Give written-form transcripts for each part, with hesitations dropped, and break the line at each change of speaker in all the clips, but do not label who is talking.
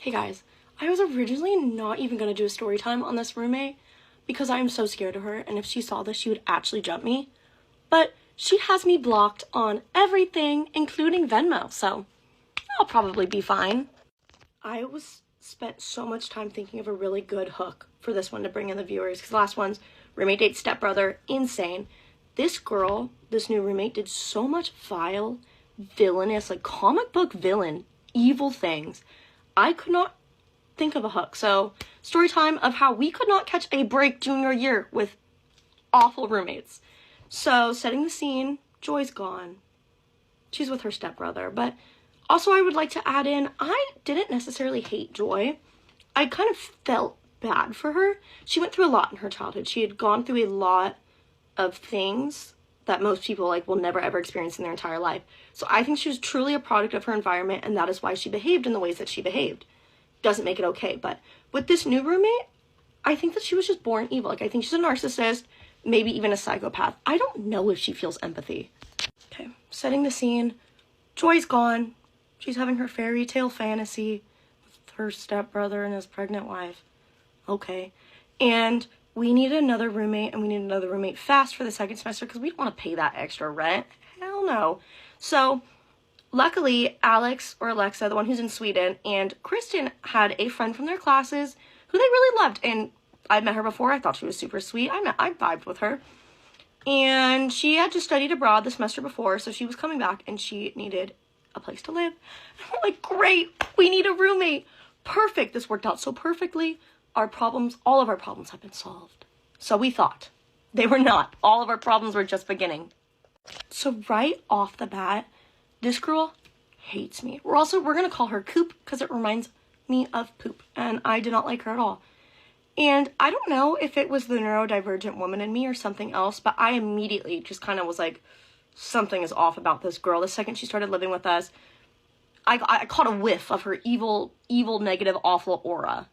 Hey guys, I was originally not even going to do a story time on this roommate because I am so scared of her, and if she saw this, she would actually jump me. But she has me blocked on everything, including Venmo, so I'll probably be fine. I spent so much time thinking of a really good hook for this one to bring in the viewers, because the last one's roommate dates stepbrother, insane. This girl, this new roommate, did so much vile, villainous, like comic book villain, evil things. I could not think of a hook. So, story time of how we could not catch a break junior year with awful roommates. So, setting the scene, Joy's gone. She's with her stepbrother. But also I would like to add in, I didn't necessarily hate Joy. I kind of felt bad for her. She went through a lot in her childhood. She had gone through a lot of things that most people will never ever experience in their entire life. So I think she was truly a product of her environment, and that is why she behaved in the ways that she behaved. Doesn't make it okay, but with this new roommate, I think that she was just born evil. I think she's a narcissist, maybe even a psychopath. I don't know if she feels empathy. Okay, setting the scene. Joy's gone. She's having her fairy tale fantasy with her stepbrother and his pregnant wife. Okay, and we need another roommate, and we need another roommate fast for the second semester because we don't want to pay that extra rent. Hell no. So, luckily, Alex, or Alexa, the one who's in Sweden, and Kristen had a friend from their classes who they really loved. And I'd met her before. I thought she was super sweet. I vibed with her. And she had just studied abroad the semester before, so she was coming back, and she needed a place to live. And we're like, great, we need a roommate. Perfect. This worked out so perfectly. All of our problems have been solved. So we thought. They were not. All of our problems were just beginning. So right off the bat, this girl hates me. We're going to call her Coop because it reminds me of poop. And I did not like her at all. And I don't know if it was the neurodivergent woman in me or something else, but I immediately just kind of was like, something is off about this girl. The second she started living with us, I caught a whiff of her evil, negative, awful aura.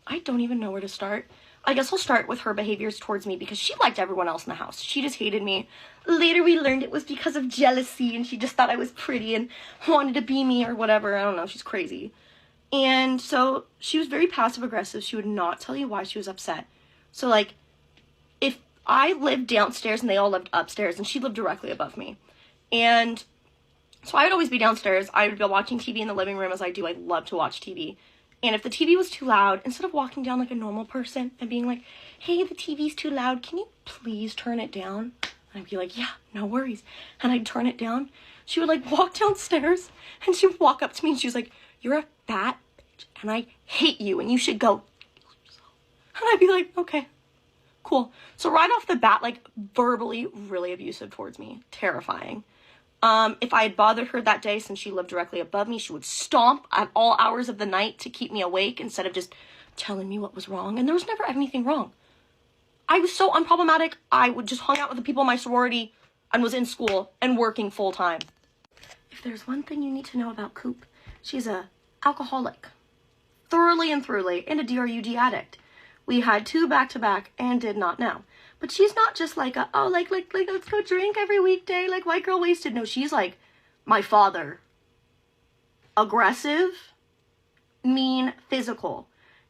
I don't even know where to start. I guess I'll start with her behaviors towards me because she liked everyone else in the house. She just hated me. Later we learned it was because of jealousy and she just thought I was pretty and wanted to be me or whatever. I don't know. She's crazy. And so she was very passive aggressive. She would not tell you why she was upset. So if I lived downstairs and they all lived upstairs and she lived directly above me. And so I would always be downstairs. I would be watching TV in the living room as I do. I love to watch TV. And if the TV was too loud, instead of walking down like a normal person and being like, hey, the TV's too loud, can you please turn it down? And I'd be like, yeah, no worries. And I'd turn it down. She would walk downstairs and she would walk up to me and she was like, you're a fat bitch and I hate you and you should go. And I'd be like, okay, cool. So right off the bat, verbally really abusive towards me. Terrifying. If I had bothered her that day, since she lived directly above me, she would stomp at all hours of the night to keep me awake instead of just telling me what was wrong. And there was never anything wrong. I was so unproblematic. I would just hung out with the people in my sorority and was in school and working full time. If there's one thing you need to know about Coop, she's a alcoholic. Thoroughly and thoroughly, and a DRUG addict. We had 2 back-to-back and did not know. But she's not just let's go drink every weekday, white girl wasted. No, she's like my father. Aggressive, mean, physical.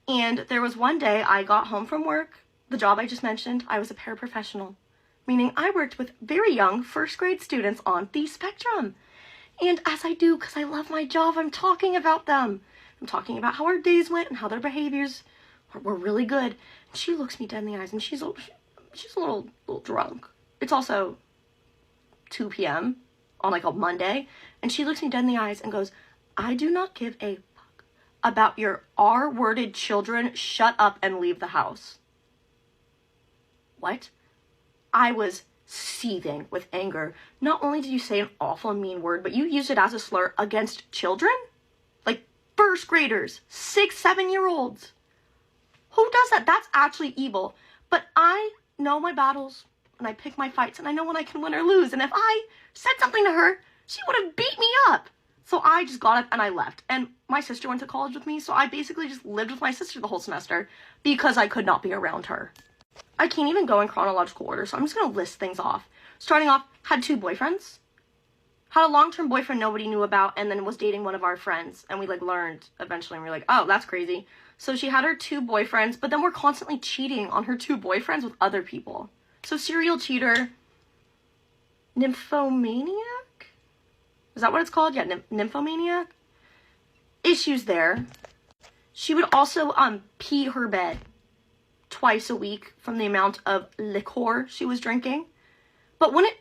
And there was one day I got home from work, the job I just mentioned, I was a paraprofessional. Meaning I worked with very young first grade students on the spectrum. And as I do, because I love my job, I'm talking about them. I'm talking about how our days went and how their behaviors were really good. And she looks me dead in the eyes and she's a little drunk. It's also 2 p.m. on a Monday. And she looks me dead in the eyes and goes, I do not give a fuck about your R-worded children. Shut up and leave the house. What? I was seething with anger. Not only did you say an awful and mean word, but you used it as a slur against children? First graders, 6, 7-year-olds. Who does that? That's actually evil. But I know my battles and I pick my fights and I know when I can win or lose. And if I said something to her, she would have beat me up. So I just got up and I left. And my sister went to college with me, so I basically just lived with my sister the whole semester because I could not be around her. I can't even go in chronological order, so I'm just going to list things off. Starting off, had 2 boyfriends. had a long-term boyfriend nobody knew about, and then was dating one of our friends, and we like learned eventually, and we were like, oh, that's crazy. So she had her 2 boyfriends, but then we're constantly cheating on her 2 boyfriends with other people. So serial cheater, nymphomaniac? Is that what it's called? Yeah, nymphomaniac. Issues there. She would also pee her bed twice a week from the amount of liquor she was drinking. But wouldn't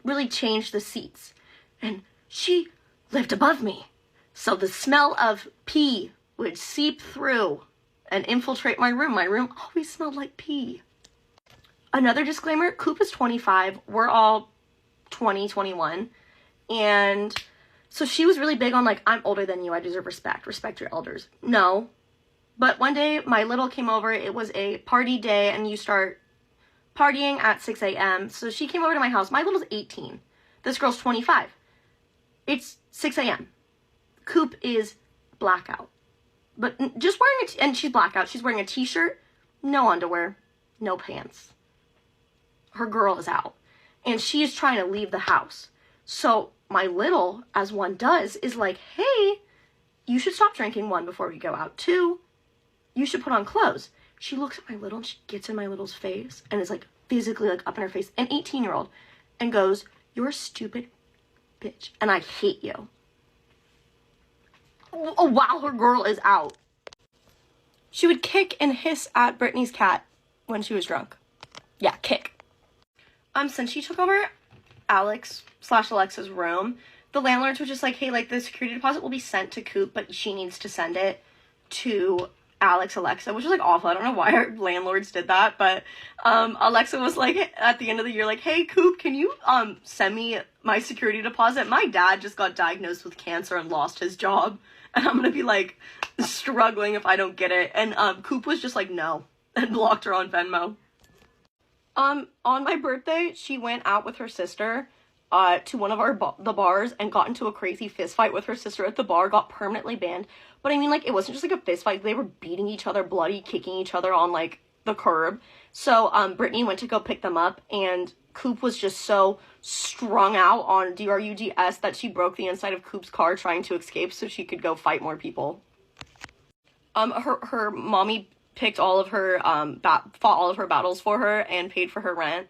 really change the seats. And she lived above me. So the smell of pee would seep through and infiltrate my room. My room always smelled like pee. Another disclaimer, Coop is 25. We're all 20, 21. And so she was really big on like, I'm older than you. I deserve respect. Respect your elders. No. But one day my little came over. It was a party day and you start partying at 6 a.m. So she came over to my house. My little's 18. This girl's 25. It's 6 a.m. Coop is blackout. But just wearing and she's blackout. She's wearing a t-shirt, no underwear, no pants. Her girl is out. And she is trying to leave the house. So my little, as one does, is like, hey, you should stop drinking. 1, before we go out. 2, you should put on clothes. She looks at my little and she gets in my little's face and is like physically like up in her face, an 18-year-old, and goes, you're a stupid bitch and I hate you. Oh, wow, her girl is out. She would kick and hiss at Brittany's cat when she was drunk. Yeah, kick. Since she took over Alex/Alexa's room, the landlords were just like, hey, like the security deposit will be sent to Coop, but she needs to send it to Alexa, which is like awful. I don't know why our landlords did that, but Alexa was like at the end of the year like, hey Coop, can you send me my security deposit? My dad just got diagnosed with cancer and lost his job, and I'm gonna be like struggling if I don't get it. And Coop was just like, no, and blocked her on Venmo. On my birthday, she went out with her sister to one of the bars and got into a crazy fist fight with her sister at the bar, got permanently banned. But I mean, like, it wasn't just like a fist fight. They were beating each other, bloody, kicking each other on like the curb. So Brittany went to go pick them up, and Coop was just so strung out on drugs that she broke the inside of Coop's car trying to escape so she could go fight more people. Her mommy picked all of her fought all of her battles for her and paid for her rent.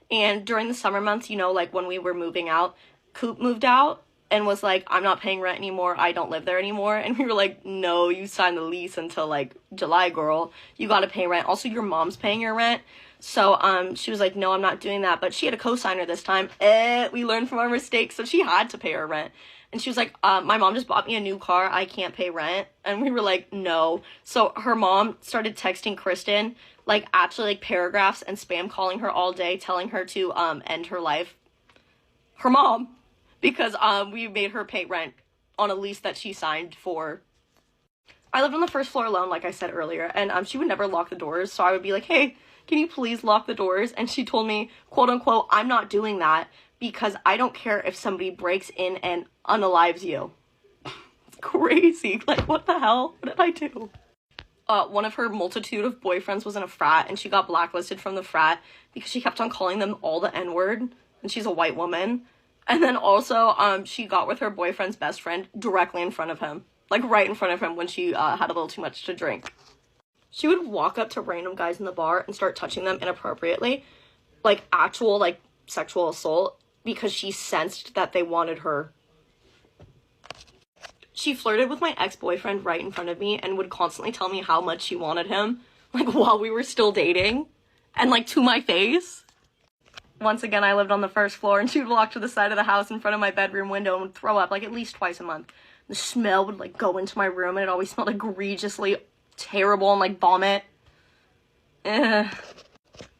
And during the summer months, you know, like when we were moving out, Coop moved out and was like, I'm not paying rent anymore. I don't live there anymore. And we were like, no, you signed the lease until like July, girl. You got to pay rent. Also, your mom's paying your rent. So she was like, no, I'm not doing that. But she had a co-signer this time. We learned from our mistakes. So she had to pay her rent. And she was like, my mom just bought me a new car. I can't pay rent. And we were like, no. So her mom started texting Kristen, like actually like paragraphs and spam calling her all day, telling her to end her life. Her mom, because we made her pay rent on a lease that she signed for. I lived on the first floor alone, like I said earlier, and she would never lock the doors. So I would be like, hey, can you please lock the doors? And she told me, quote unquote, I'm not doing that because I don't care if somebody breaks in and unalives you. It's crazy. Like, what the hell? What did I do? One of her multitude of boyfriends was in a frat, and she got blacklisted from the frat because she kept on calling them all the N-word, and she's a white woman. And then also, she got with her boyfriend's best friend directly in front of him. Like, right in front of him when she had a little too much to drink. She would walk up to random guys in the bar and start touching them inappropriately. Like, actual, like, sexual assault. Because she sensed that they wanted her. She flirted with my ex-boyfriend right in front of me and would constantly tell me how much she wanted him. Like, while we were still dating. And, like, to my face. Once again, I lived on the first floor, and she would walk to the side of the house in front of my bedroom window and would throw up, like, at least twice a month. The smell would, like, go into my room, and it always smelled egregiously terrible and, like, vomit. Ugh.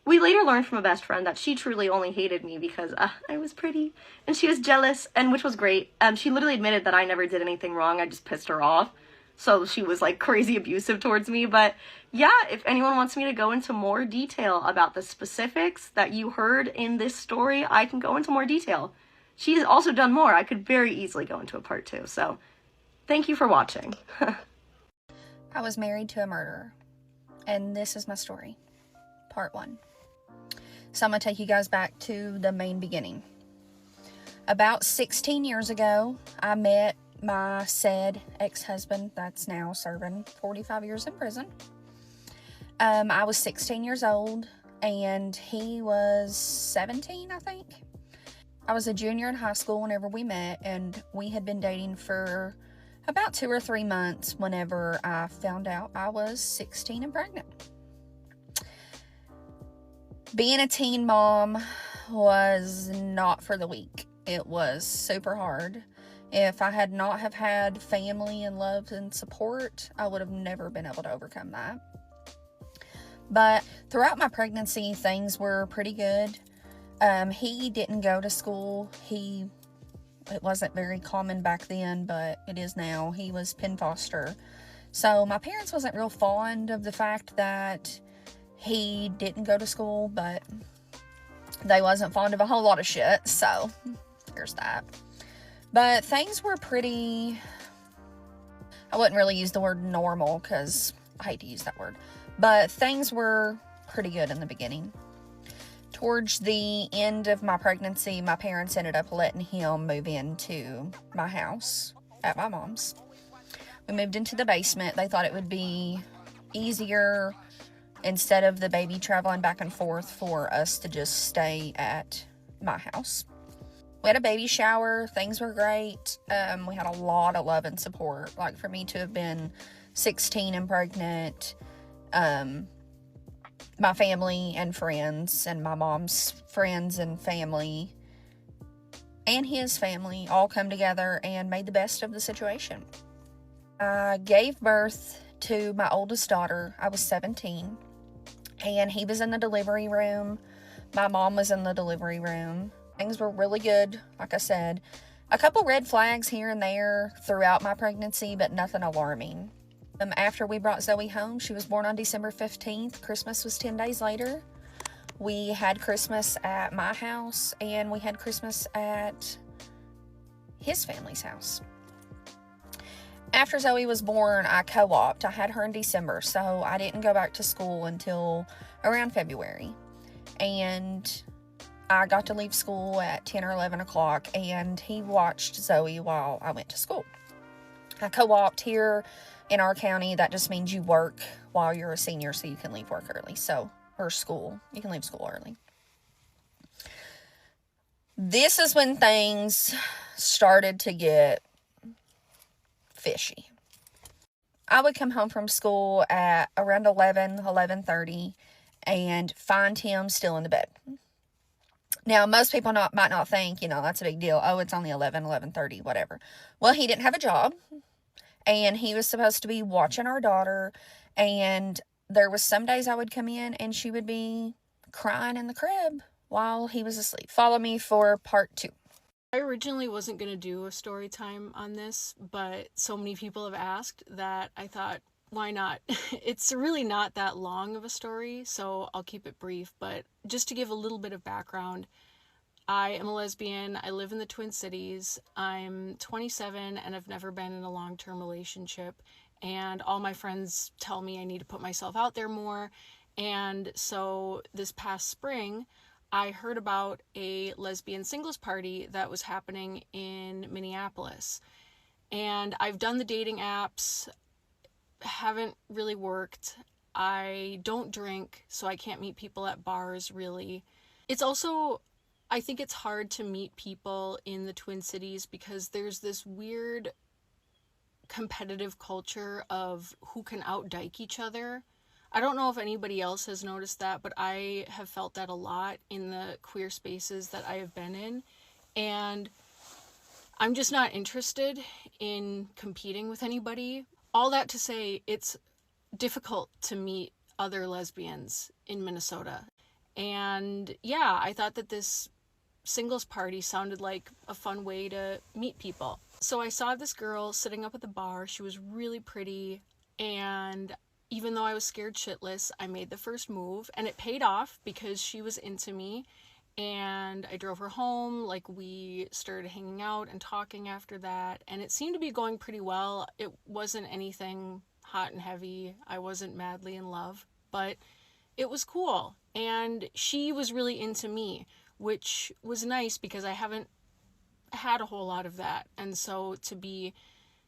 We later learned from a best friend that she truly only hated me because I was pretty, and she was jealous, and which was great. She literally admitted that I never did anything wrong, I just pissed her off. So she was, like, crazy abusive towards me. But yeah, if anyone wants me to go into more detail about the specifics that you heard in this story, I can go into more detail. She's also done more. I could very easily go into a part 2. So thank you for watching.
I was married to a murderer, and this is my story. Part 1. So I'm going to take you guys back to the main beginning. About 16 years ago, I met my said ex-husband that's now serving 45 years in prison. I was 16 years old and he was 17, I think. I was a junior in high school whenever we met, and we had been dating for about 2 or 3 months whenever I found out I was 16 and pregnant. Being a teen mom was not for the weak. It was super hard. If I had not have had family and love and support, I would have never been able to overcome that. But throughout my pregnancy, things were pretty good. He didn't go to school. It wasn't very common back then, but it is now. He was pen foster. So my parents wasn't real fond of the fact that he didn't go to school, but they wasn't fond of a whole lot of shit. So there's that. But things were pretty, I wouldn't really use the word normal because I hate to use that word, but things were pretty good in the beginning. Towards the end of my pregnancy, my parents ended up letting him move into my house at my mom's. We moved into the basement. They thought it would be easier, instead of the baby traveling back and forth, for us to just stay at my house. We had a baby shower. Things were great. We had a lot of love and support. Like, for me to have been 16 and pregnant, my family and friends and my mom's friends and family and his family all come together and made the best of the situation. I gave birth to my oldest daughter. I was 17, and he was in the delivery room. My mom was in the delivery room. Things were really good, like I said. A couple red flags here and there throughout my pregnancy, but nothing alarming. After we brought Zoe home, she was born on December 15th. Christmas was 10 days later. We had Christmas at my house, and we had Christmas at his family's house. After Zoe was born, I co-opted. I had her in December, so I didn't go back to school until around February. And I got to leave school at 10 or 11 o'clock, and he watched Zoe while I went to school. I co-opted here in our county. That just means you work while you're a senior, so you can leave work early. Or school. You can leave school early. This is when things started to get fishy. I would come home from school at around 11:30 and find him still in the bed. Now, most people might not think, that's a big deal. Oh, it's only 11:30, whatever. Well, he didn't have a job, and he was supposed to be watching our daughter, and there was some days I would come in and she would be crying in the crib while he was asleep. Follow me for part 2.
I originally wasn't going to do a story time on this, but so many people have asked that I thought, why not? It's really not that long of a story, so I'll keep it brief. But just to give a little bit of background, I am a lesbian. I live in the Twin Cities. I'm 27 and I've never been in a long-term relationship. And all my friends tell me I need to put myself out there more. And so this past spring, I heard about a lesbian singles party that was happening in Minneapolis. And I've done the dating apps, haven't really worked. I don't drink, so I can't meet people at bars really. It's also, I think it's hard to meet people in the Twin Cities because there's this weird competitive culture of who can outdyke each other. I don't know if anybody else has noticed that, but I have felt that a lot in the queer spaces that I have been in. And I'm just not interested in competing with anybody. All that to say, it's difficult to meet other lesbians in Minnesota. And yeah, I thought that this singles party sounded like a fun way to meet people. So I saw this girl sitting up at the bar. She was really pretty, and even though I was scared shitless, I made the first move, and it paid off because she was into me. And I drove her home. Like, we started hanging out and talking after that, and it seemed to be going pretty well. It wasn't anything hot and heavy. I wasn't madly in love, but it was cool. And she was really into me, which was nice because I haven't had a whole lot of that. And so to be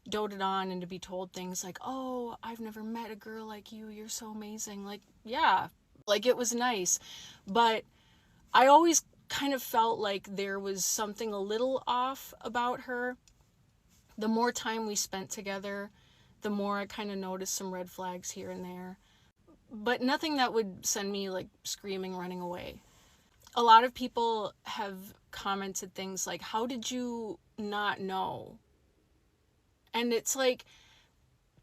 doted on and to be told things like, oh, I've never met a girl like you, you're so amazing, like, yeah, like, it was nice. But I always kind of felt like there was something a little off about her. The more time we spent together, the more I kind of noticed some red flags here and there, but nothing that would send me like screaming, running away. A lot of people have commented things like, how did you not know? And it's like,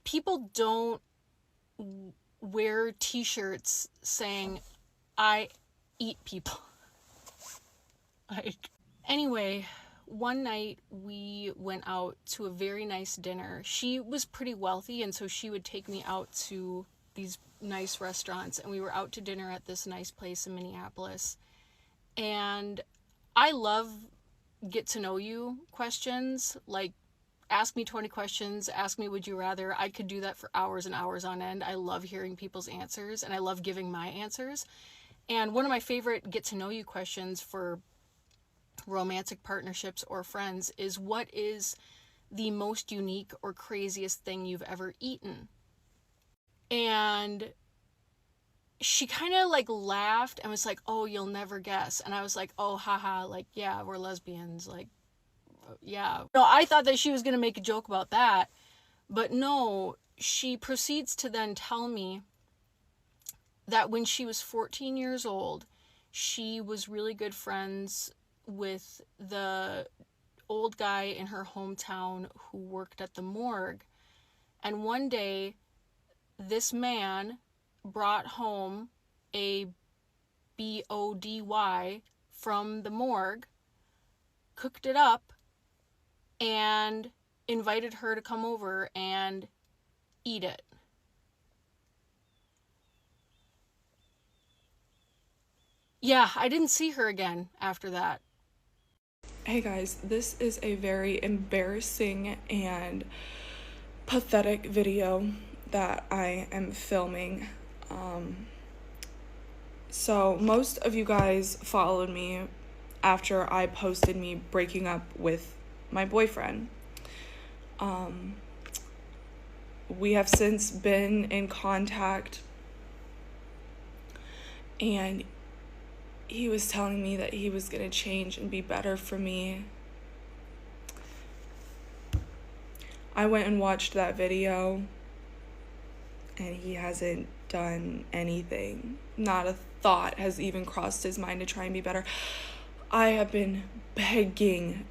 people don't wear t-shirts saying, I eat people. Like, anyway, one night we went out to a very nice dinner. She was pretty wealthy, and so she would take me out to these nice restaurants, and we were out to dinner at this nice place in Minneapolis. And I love get to know you questions, like, ask me 20 questions, ask me would you rather. I could do that for hours and hours on end. I love hearing people's answers, and I love giving my answers. And one of my favorite get to know you questions for romantic partnerships or friends is, what is the most unique or craziest thing you've ever eaten? And she kind of like laughed and was like, oh, you'll never guess. And I was like, oh, haha, like, yeah, we're lesbians, like, yeah. No, I thought that she was going to make a joke about that, but no, she proceeds to then tell me that when she was 14 years old, she was really good friends with the old guy in her hometown who worked at the morgue. And one day, this man brought home a BODY from the morgue, cooked it up, and invited her to come over and eat it. Yeah, I didn't see her again after that.
Hey guys, this is a very embarrassing and pathetic video that I am filming. So most of you guys followed me after I posted me breaking up with my boyfriend. We have since been in contact, and he was telling me that he was gonna change and be better for me. I went and watched that video, and he hasn't done anything. Not a thought has even crossed his mind to try and be better. I have been begging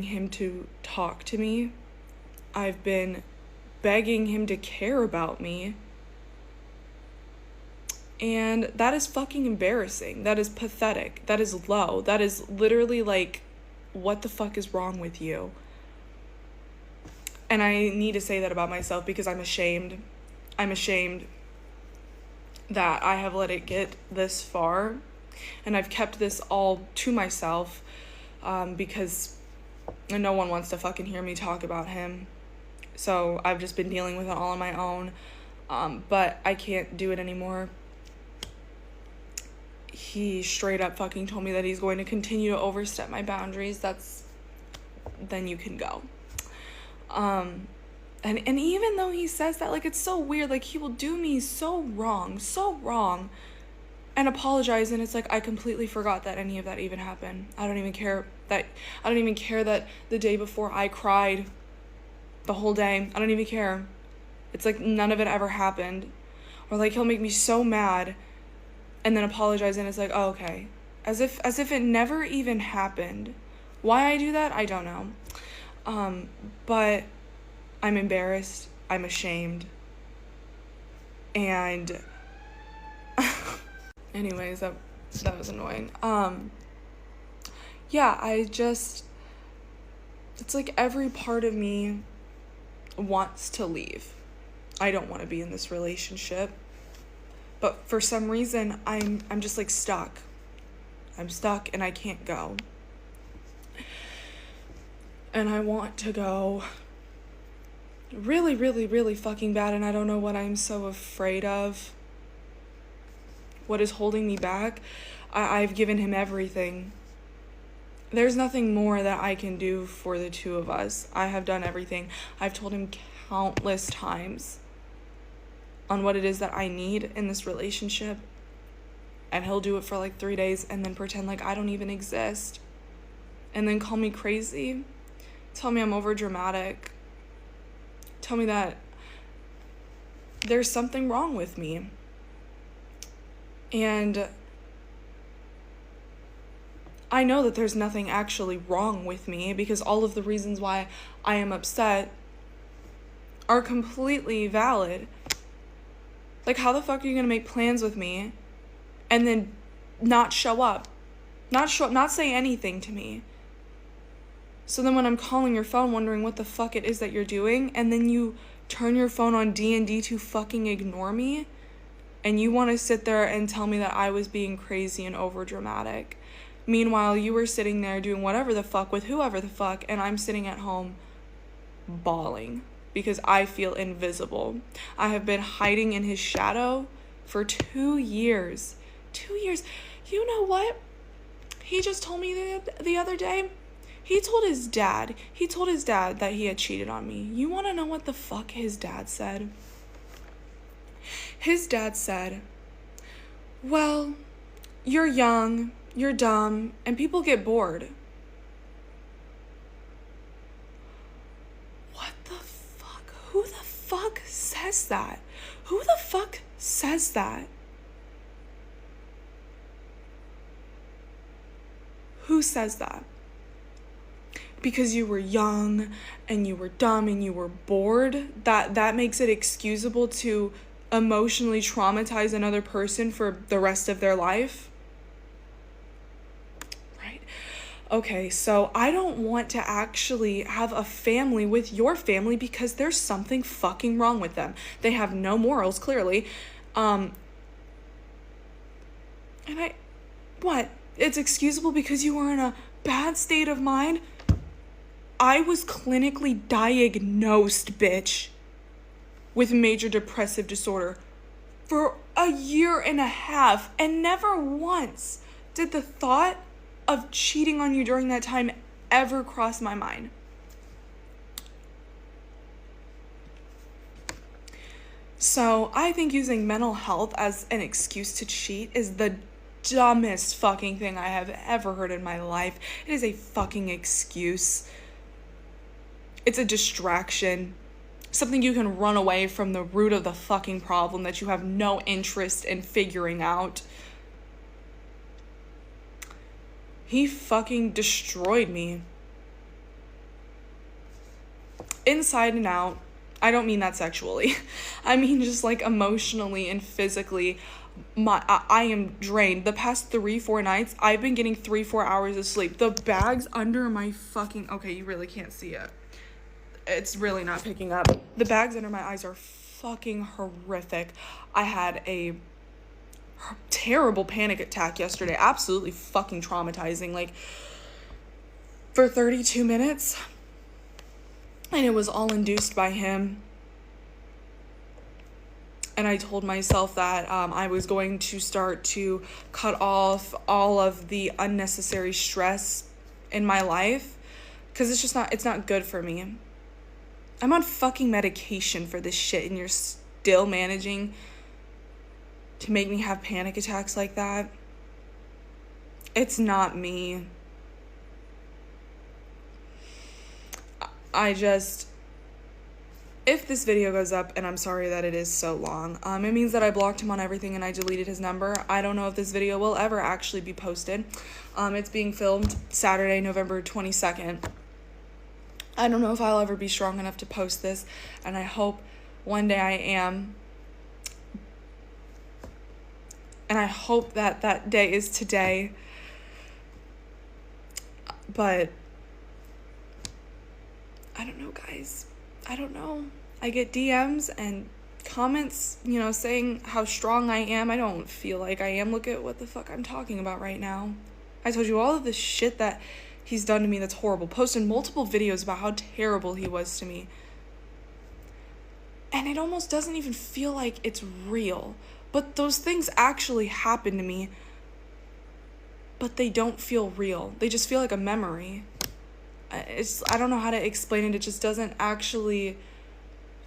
him to talk to me. I've been begging him to care about me. And that is fucking embarrassing. That is pathetic. That is low. That is literally like, what the fuck is wrong with you? And I need to say that about myself because I'm ashamed. I'm ashamed that I have let it get this far. And I've kept this all to myself because no one wants to fucking hear me talk about him. So I've just been dealing with it all on my own. But I can't do it anymore. He straight up fucking told me that he's going to continue to overstep my boundaries. Then you can go. And even though he says that, like, it's so weird, like, he will do me so wrong, and apologize, and it's like, I completely forgot that any of that even happened. I don't even care that the day before I cried the whole day. I don't even care. It's like none of it ever happened. Or like, he'll make me so mad and then apologize, and it's like, oh, okay. As if it never even happened. Why I do that, I don't know. But I'm embarrassed, I'm ashamed, and anyways, that was annoying. Yeah, it's like every part of me wants to leave. I don't want to be in this relationship, but for some reason, I'm just like stuck. I'm stuck and I can't go. And I want to go really, really, really fucking bad, and I don't know what I'm so afraid of. What is holding me back? I've given him everything. there's nothing more that I can do for the two of us. I have done everything. I've told him countless times on what it is that I need in this relationship, and he'll do it for like 3 days and then pretend like I don't even exist, and then call me crazy, tell me I'm over dramatic, tell me that there's something wrong with me. And I know that there's nothing actually wrong with me, because all of the reasons why I am upset are completely valid. Like, how the fuck are you gonna make plans with me and then not show up? Not say anything to me. So then when I'm calling your phone wondering what the fuck it is that you're doing, and then you turn your phone on D&D to fucking ignore me, and you want to sit there and tell me that I was being crazy and overdramatic. Meanwhile, you were sitting there doing whatever the fuck with whoever the fuck, and I'm sitting at home bawling because I feel invisible. I have been hiding in his shadow for 2 years. 2 years. You know what? He just told me the other day. He told his dad that he had cheated on me. You want to know what the fuck his dad said? His dad said, well, you're young, you're dumb, and people get bored. What the fuck? Who the fuck says that? Who the fuck says that? Who says that? Because you were young and you were dumb and you were bored, that makes it excusable to emotionally traumatize another person for the rest of their life? Right. Okay, so I don't want to actually have a family with your family because there's something fucking wrong with them. They have no morals, clearly. It's excusable because you were in a bad state of mind? I was clinically diagnosed, bitch, with major depressive disorder for a year and a half, and never once did the thought of cheating on you during that time ever cross my mind. So I think using mental health as an excuse to cheat is the dumbest fucking thing I have ever heard in my life. It is a fucking excuse. It's a distraction. Something you can run away from the root of the fucking problem that you have no interest in figuring out. He fucking destroyed me. Inside and out. I don't mean that sexually. I mean just like emotionally and physically. I am drained. The past 3-4 nights, I've been getting 3-4 hours of sleep. The bags under my fucking... Okay, you really can't see it. It's really not picking up. The bags under my eyes are fucking horrific. I had a terrible panic attack yesterday. Absolutely fucking traumatizing. Like, for 32 minutes. And it was all induced by him. And I told myself that I was going to start to cut off all of the unnecessary stress in my life. Because it's not good for me. I'm on fucking medication for this shit, and you're still managing to make me have panic attacks like that. It's not me. If this video goes up, and I'm sorry that it is so long, it means that I blocked him on everything and I deleted his number. I don't know if this video will ever actually be posted. It's being filmed Saturday, November 22nd. I don't know if I'll ever be strong enough to post this, and I hope one day I am. And I hope that that day is today. But I don't know, guys. I don't know. I get DMs and comments, saying how strong I am. I don't feel like I am. Look at what the fuck I'm talking about right now. I told you all of this shit that he's done to me that's horrible. Posted multiple videos about how terrible he was to me. And it almost doesn't even feel like it's real. But those things actually happened to me. but they don't feel real. They just feel like a memory. I don't know how to explain it. It just doesn't actually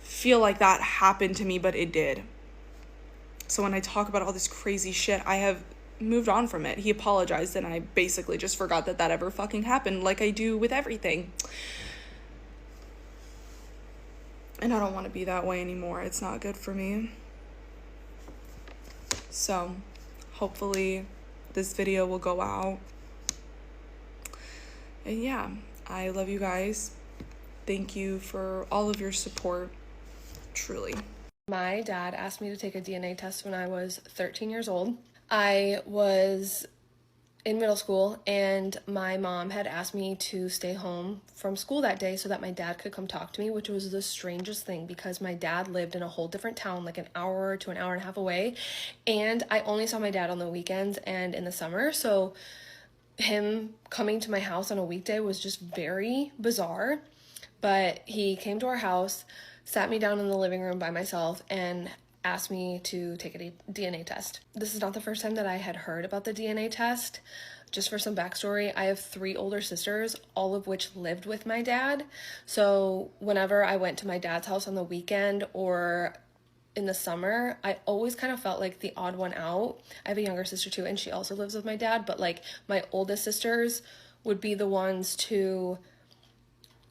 feel like that happened to me, but it did. So when I talk about all this crazy shit, I have moved on from it. He apologized, and I basically just forgot that ever fucking happened, like I do with everything. And I don't want to be that way anymore. It's not good for me. So hopefully this video will go out. And yeah, I love you guys. Thank you for all of your support. Truly.
My dad asked me to take a DNA test when I was 13 years old. I was in middle school, and my mom had asked me to stay home from school that day so that my dad could come talk to me, which was the strangest thing because my dad lived in a whole different town, like an hour to an hour and a half away, and I only saw my dad on the weekends and in the summer, so him coming to my house on a weekday was just very bizarre. But he came to our house, sat me down in the living room by myself, and asked me to take a DNA test. This is not the first time that I had heard about the DNA test. Just for some backstory, I have 3 older sisters, all of which lived with my dad. So whenever I went to my dad's house on the weekend or in the summer, I always kind of felt like the odd one out. I have a younger sister too, and she also lives with my dad, but like my oldest sisters would be the ones to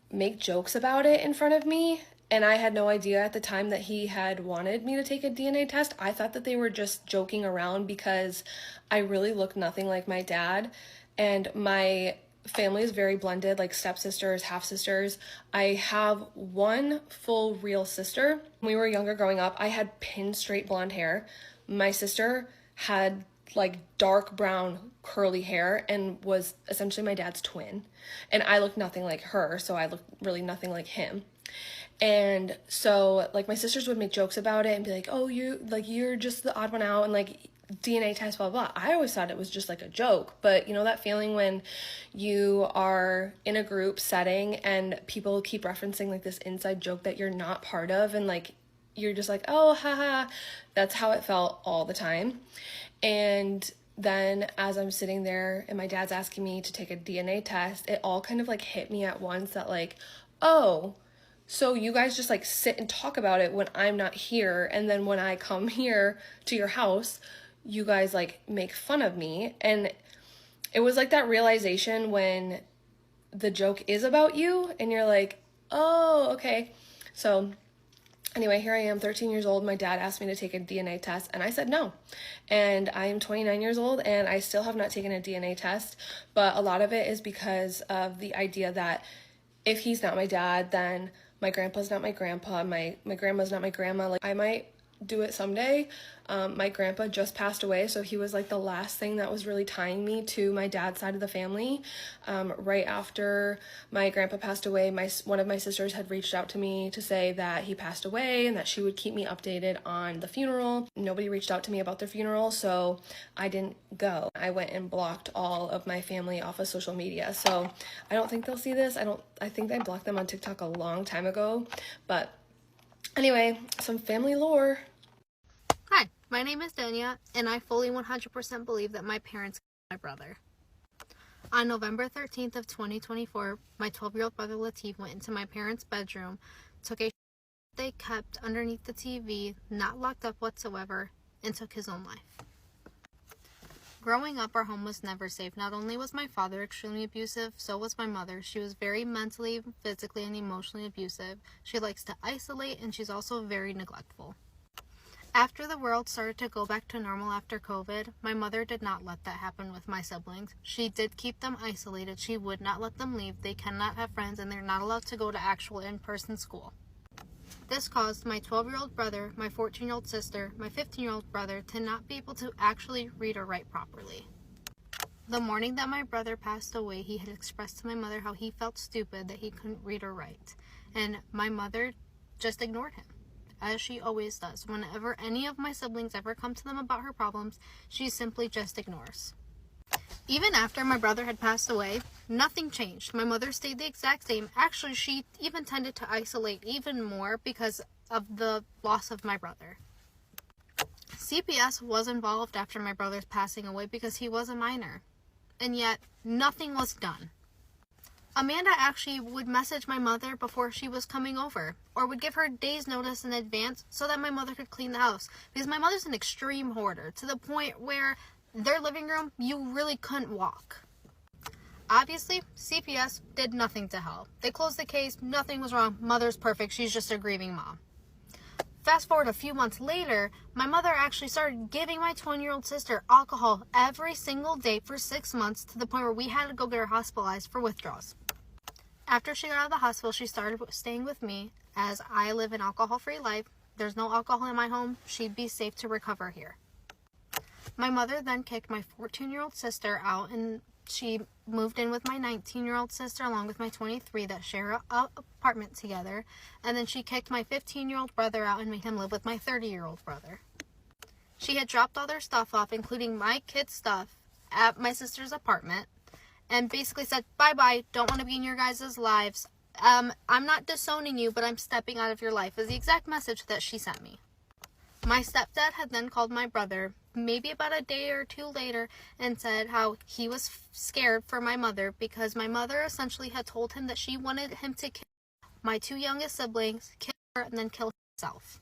make jokes about it in front of me, and I had no idea at the time that he had wanted me to take a DNA test. I thought that they were just joking around because I really look nothing like my dad, and my family is very blended, like stepsisters, half-sisters. I have one full real sister. When we were younger growing up, I had pin straight blonde hair. My sister had like dark brown curly hair and was essentially my dad's twin, and I looked nothing like her, so I looked really nothing like him. And so like my sisters would make jokes about it and be like, oh, you're just the odd one out, and like DNA test, blah blah. I always thought it was just like a joke, but you know that feeling when you are in a group setting and people keep referencing like this inside joke that you're not part of, and like you're just like, oh, haha. That's how it felt all the time. And then as I'm sitting there and my dad's asking me to take a DNA test, it all kind of like hit me at once that like, oh, so you guys just like sit and talk about it when I'm not here, and then when I come here to your house, you guys like make fun of me. And it was like that realization when the joke is about you and you're like, oh, okay. So anyway, here I am, 13 years old. My dad asked me to take a DNA test, and I said no. And I am 29 years old, and I still have not taken a DNA test. But a lot of it is because of the idea that if he's not my dad, then my grandpa's not my grandpa, my grandma's not my grandma. Like, I might do it someday. My grandpa just passed away, so he was like the last thing that was really tying me to my dad's side of the family. Right after my grandpa passed away, one of my sisters had reached out to me to say that he passed away and that she would keep me updated on the funeral. Nobody reached out to me about their funeral, so I didn't go. I went and blocked all of my family off of social media, so I don't think they'll see this. I think I blocked them on TikTok a long time ago, but anyway, some family lore.
Hi, my name is Dania, and I fully 100% believe that my parents killed my brother. On November 13th of 2024, my 12-year-old brother Latif went into my parents' bedroom, took a they kept underneath the TV, not locked up whatsoever, and took his own life. Growing up, our home was never safe. Not only was my father extremely abusive, so was my mother. She was very mentally, physically, and emotionally abusive. She likes to isolate, and she's also very neglectful. After the world started to go back to normal after COVID, my mother did not let that happen with my siblings. She did keep them isolated. She would not let them leave. They cannot have friends, and they're not allowed to go to actual in-person school. This caused my 12-year-old brother, my 14-year-old sister, my 15-year-old brother to not be able to actually read or write properly. The morning that my brother passed away, he had expressed to my mother how he felt stupid that he couldn't read or write. And my mother just ignored him, as she always does. Whenever any of my siblings ever come to them about her problems, she simply just ignores. Even after my brother had passed away, nothing changed. My mother stayed the exact same. Actually, she even tended to isolate even more because of the loss of my brother. CPS was involved after my brother's passing away because he was a minor. and yet nothing was done. Amanda actually would message my mother before she was coming over, or would give her a day's notice in advance so that my mother could clean the house. Because my mother's an extreme hoarder, to the point where their living room, you really couldn't walk. Obviously, CPS did nothing to help. They closed the case, nothing was wrong, mother's perfect, she's just a grieving mom. Fast forward a few months later, my mother actually started giving my 20-year-old sister alcohol every single day for 6 months, to the point where we had to go get her hospitalized for withdrawals. After she got out of the hospital, she started staying with me, as I live an alcohol-free life. There's no alcohol in my home. She'd be safe to recover here. My mother then kicked my 14-year-old sister out, and she moved in with my 19-year-old sister along with my 23 that share an apartment together. And then she kicked my 15-year-old brother out and made him live with my 30-year-old brother. She had dropped all their stuff off, including my kids' stuff, at my sister's apartment, and basically said, bye-bye, don't want to be in your guys' lives. I'm not disowning you, but I'm stepping out of your life, is the exact message that she sent me. My stepdad had then called my brother, maybe about a day or two later, and said how he was scared for my mother, because my mother essentially had told him that she wanted him to kill my 2 youngest siblings, kill her, and then kill himself.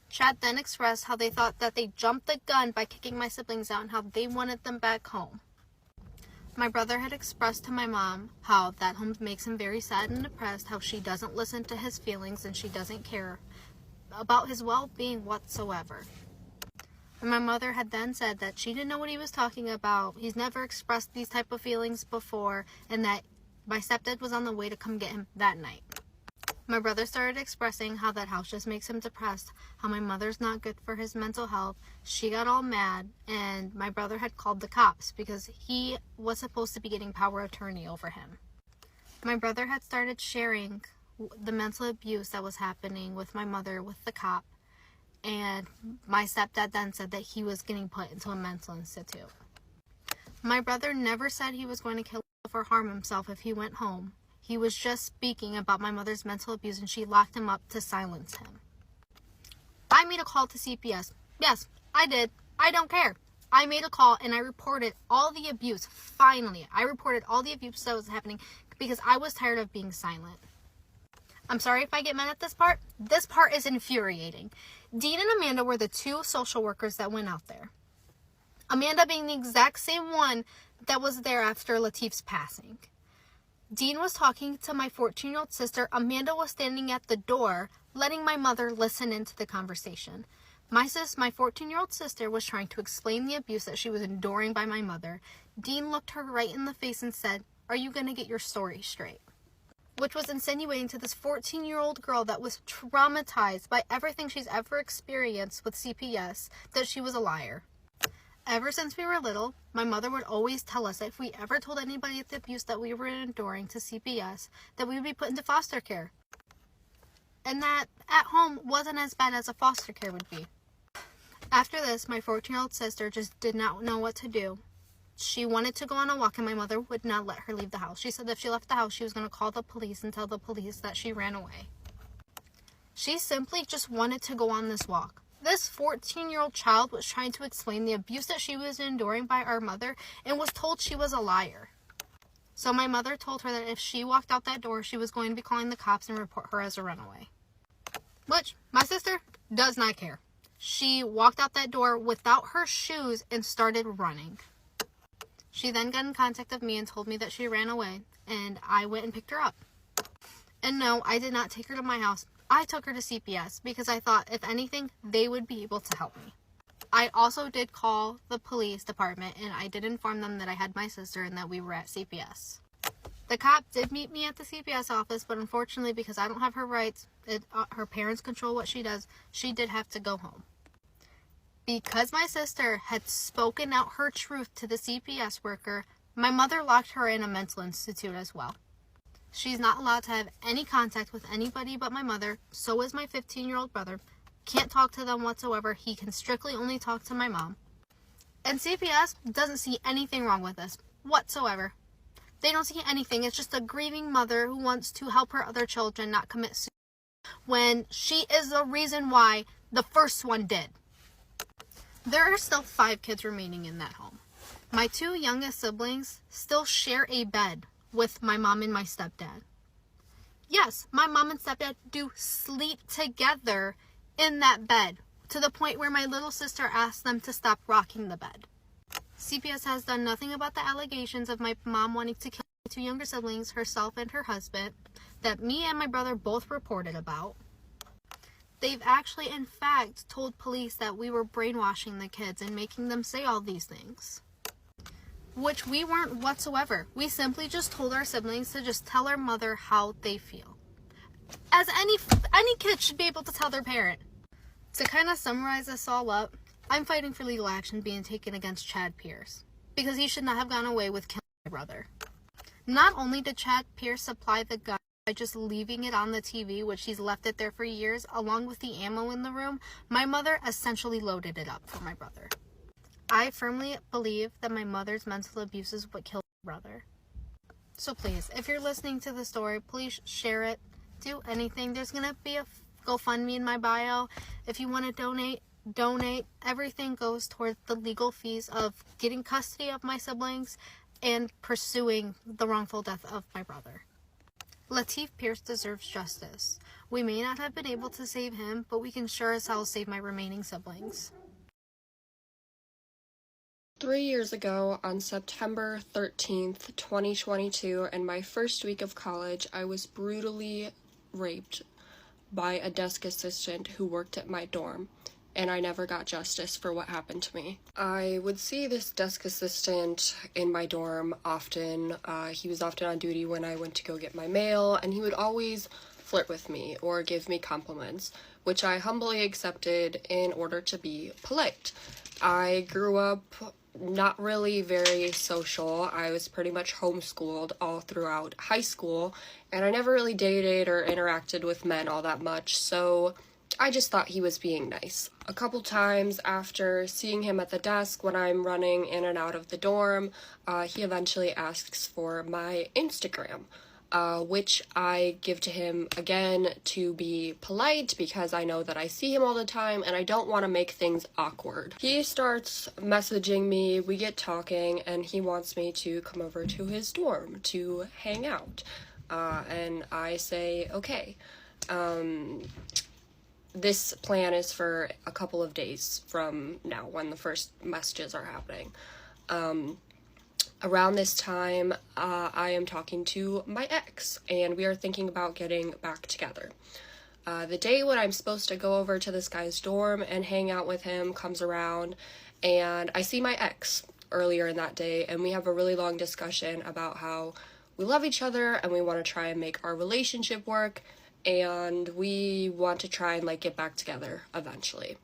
Chad then expressed how they thought that they jumped the gun by kicking my siblings out, and how they wanted them back home. My brother had expressed to my mom how that home makes him very sad and depressed, how she doesn't listen to his feelings and she doesn't care about his well-being whatsoever. And my mother had then said that she didn't know what he was talking about, he's never expressed these type of feelings before, and that my stepdad was on the way to come get him that night. My brother started expressing how that house just makes him depressed, how my mother's not good for his mental health. She got all mad, and my brother had called the cops because he was supposed to be getting power of attorney over him. My brother had started sharing the mental abuse that was happening with my mother with the cop, and my stepdad then said that he was getting put into a mental institute. My brother never said he was going to kill himself or harm himself if he went home. He was just speaking about my mother's mental abuse, and she locked him up to silence him. I made a call to CPS. Yes, I did. I don't care. I made a call and I reported all the abuse. Finally, I reported all the abuse that was happening because I was tired of being silent. I'm sorry if I get mad at this part. This part is infuriating. Dean and Amanda were the 2 social workers that went out there. Amanda being the exact same one that was there after Latif's passing. Dean was talking to my 14-year-old sister. Amanda was standing at the door, letting my mother listen into the conversation. My 14-year-old sister was trying to explain the abuse that she was enduring by my mother. Dean looked her right in the face and said, "Are you going to get your story straight?" Which was insinuating to this 14-year-old girl that was traumatized by everything she's ever experienced with CPS that she was a liar. Ever since we were little, my mother would always tell us that if we ever told anybody the abuse that we were enduring to CPS, that we would be put into foster care. And that at home wasn't as bad as a foster care would be. After this, my 14-year-old sister just did not know what to do. She wanted to go on a walk, and my mother would not let her leave the house. She said that if she left the house, she was going to call the police and tell the police that she ran away. She simply just wanted to go on this walk. This 14-year-old child was trying to explain the abuse that she was enduring by our mother and was told she was a liar. So my mother told her that if she walked out that door, she was going to be calling the cops and report her as a runaway. Which my sister does not care. She walked out that door without her shoes and started running. She then got in contact with me and told me that she ran away, and I went and picked her up. And no, I did not take her to my house. I took her to CPS because I thought, if anything, they would be able to help me. I also did call the police department, and I did inform them that I had my sister and that we were at CPS. The cop did meet me at the CPS office, but unfortunately, because I don't have her rights, her parents control what she does, she did have to go home. Because my sister had spoken out her truth to the CPS worker, my mother locked her in a mental institute as well. She's not allowed to have any contact with anybody but my mother. So is my 15-year-old brother. Can't talk to them whatsoever. He can strictly only talk to my mom. And CPS doesn't see anything wrong with this whatsoever. They don't see anything. It's just a grieving mother who wants to help her other children not commit suicide when she is the reason why the first one did. There are still 5 kids remaining in that home. My two youngest siblings still share a bed with my mom and my stepdad. Yes, my mom and stepdad do sleep together in that bed, to the point where my little sister asked them to stop rocking the bed. CPS has done nothing about the allegations of my mom wanting to kill my two younger siblings, herself and her husband, that me and my brother both reported about. They've actually, in fact, told police that we were brainwashing the kids and making them say all these things, which we weren't whatsoever. We simply just told our siblings to just tell our mother how they feel, as any kid should be able to tell their parent. To kind of summarize this all up, I'm fighting for legal action being taken against Chad Pierce, because he should not have gone away with killing my brother. Not only did Chad Pierce supply the gun by just leaving it on the TV, which he's left it there for years, along with the ammo in the room, my mother essentially loaded it up for my brother. I firmly believe that my mother's mental abuse is what killed my brother. So please, if you're listening to the story, please share it. Do anything. There's going to be a GoFundMe in my bio. If you want to donate. Everything goes toward the legal fees of getting custody of my siblings and pursuing the wrongful death of my brother. Lateef Pierce deserves justice. We may not have been able to save him, but we can sure as hell save my remaining siblings.
3 years ago, on September 13th, 2022, in my first week of college, I was brutally raped by a desk assistant who worked at my dorm, and I never got justice for what happened to me. I would see this desk assistant in my dorm often. He was often on duty when I went to go get my mail, and he would always flirt with me or give me compliments, which I humbly accepted in order to be polite. I grew up not really very social. I was pretty much homeschooled all throughout high school, and I never really dated or interacted with men all that much, so I just thought he was being nice. A couple times after seeing him at the desk when I'm running in and out of the dorm, he eventually asks for my Instagram, which I give to him again to be polite because I know that I see him all the time and I don't want to make things awkward. He starts messaging me, we get talking, and he wants me to come over to his dorm to hang out. And I say, okay. This plan is for a couple of days from now when the first messages are happening. Around this time, I am talking to my ex, and we are thinking about getting back together. The day when I'm supposed to go over to this guy's dorm and hang out with him comes around, and I see my ex earlier in that day, and we have a really long discussion about how we love each other and we want to try and make our relationship work, and we want to try and like get back together eventually.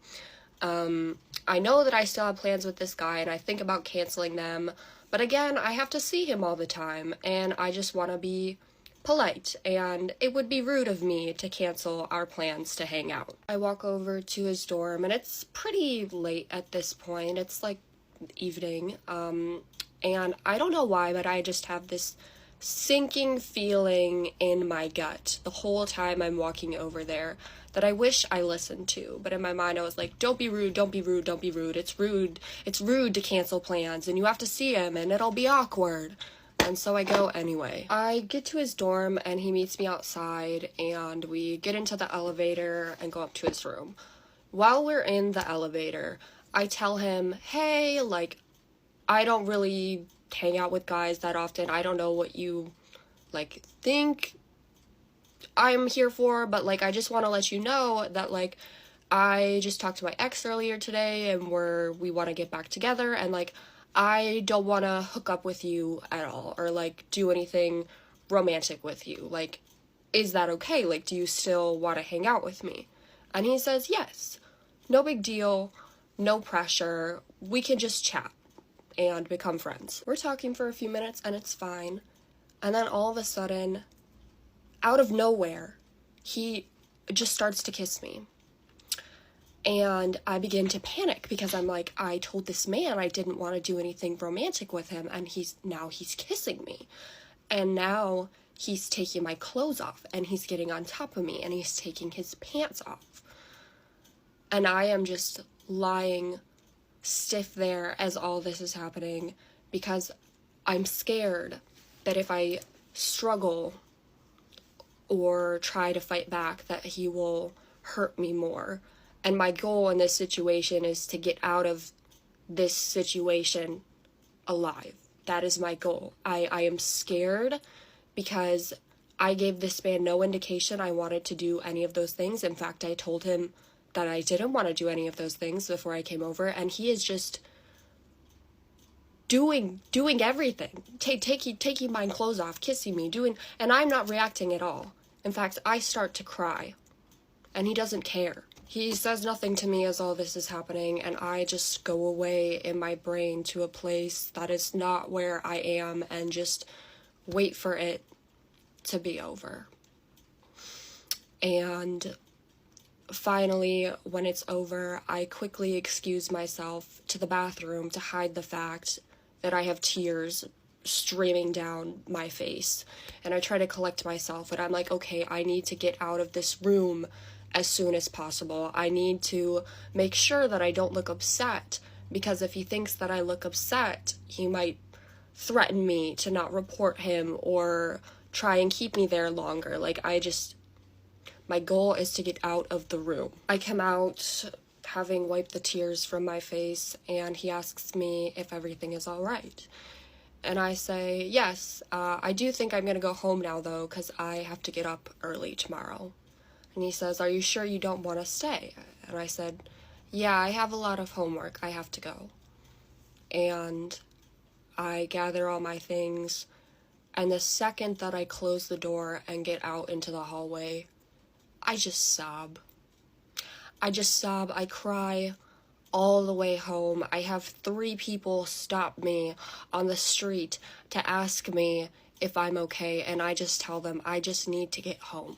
I know that I still have plans with this guy and I think about canceling them, but again, I have to see him all the time and I just want to be polite, and it would be rude of me to cancel our plans to hang out. I walk over to his dorm and it's pretty late at this point. It's like evening, and I don't know why, but I just have this sinking feeling in my gut the whole time I'm walking over there that I wish I listened to, but in my mind I was like, don't be rude, don't be rude, don't be rude, it's rude to cancel plans and you have to see him and it'll be awkward. And so I go anyway. I get to his dorm and he meets me outside and we get into the elevator and go up to his room. While we're in the elevator, I tell him, hey, like, I don't really hang out with guys that often. I don't know what you, like, think I'm here for, but, like, I just want to let you know that, like, I just talked to my ex earlier today and we want to get back together, and, like, I don't want to hook up with you at all or, like, do anything romantic with you. Like, is that okay? Like, do you still want to hang out with me? And he says, yes. No big deal. No pressure. We can just chat and become friends. We're talking for a few minutes and it's fine. And then all of a sudden, out of nowhere, he just starts to kiss me. And I begin to panic because I'm like, I told this man I didn't want to do anything romantic with him, and he's kissing me. And now he's taking my clothes off and he's getting on top of me and he's taking his pants off. And I am just lying stiff there as all this is happening,
because I'm scared that if I struggle or try to fight back, that he will hurt me more. And my goal in this situation is to get out of this situation alive. That is my goal. I am scared because I gave this man no indication I wanted to do any of those things. In fact, I told him that I didn't want to do any of those things before I came over, and he is just doing everything, taking my clothes off, kissing me, and I'm not reacting at all. In fact, I start to cry, and he doesn't care. He says nothing to me as all this is happening, and I just go away in my brain to a place that is not where I am and just wait for it to be over. And finally, when it's over, I quickly excuse myself to the bathroom to hide the fact that I have tears streaming down my face. And I try to collect myself, and I'm like, okay, I need to get out of this room as soon as possible. I need to make sure that I don't look upset, because if he thinks that I look upset, he might threaten me to not report him or try and keep me there longer. My goal is to get out of the room. I come out having wiped the tears from my face, and he asks me if everything is all right. And I say, yes, I do think I'm gonna go home now though, because I have to get up early tomorrow. And he says, are you sure you don't want to stay? And I said, yeah, I have a lot of homework, I have to go. And I gather all my things, and the second that I close the door and get out into the hallway, I just sob. I cry all the way home. I have 3 people stop me on the street to ask me if I'm okay, and I just tell them I just need to get home.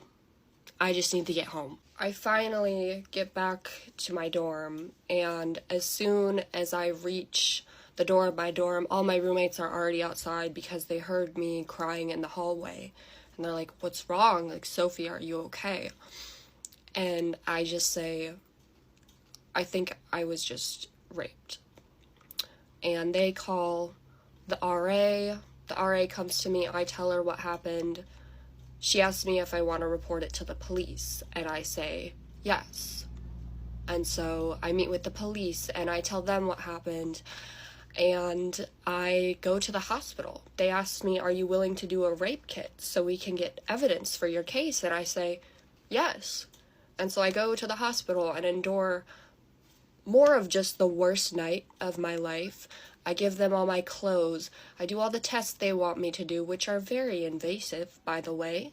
I finally get back to my dorm, and as soon as I reach the door of my dorm, all my roommates are already outside because they heard me crying in the hallway. And they're like, what's wrong? Like, Sophie, are you okay? And I just say, I think I was just raped. And they call the RA. The RA comes to me. I tell her what happened. She asks me if I want to report it to the police. And I say, yes. And so I meet with the police and I tell them what happened. And I go to the hospital. They ask me, are you willing to do a rape kit so we can get evidence for your case? And I say, yes. And so I go to the hospital and endure more of just the worst night of my life. I give them all my clothes. I do all the tests they want me to do, which are very invasive, by the way.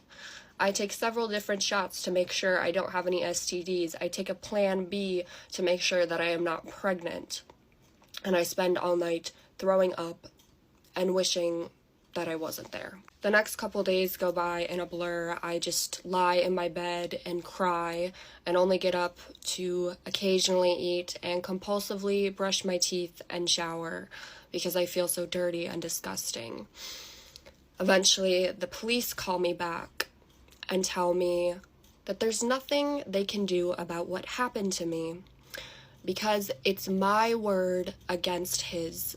I take several different shots to make sure I don't have any STDs. I take a Plan B to make sure that I am not pregnant. And I spend all night throwing up and wishing that I wasn't there. The next couple days go by in a blur. I just lie in my bed and cry and only get up to occasionally eat and compulsively brush my teeth and shower because I feel so dirty and disgusting. Eventually, the police call me back and tell me that there's nothing they can do about what happened to me because it's my word against his.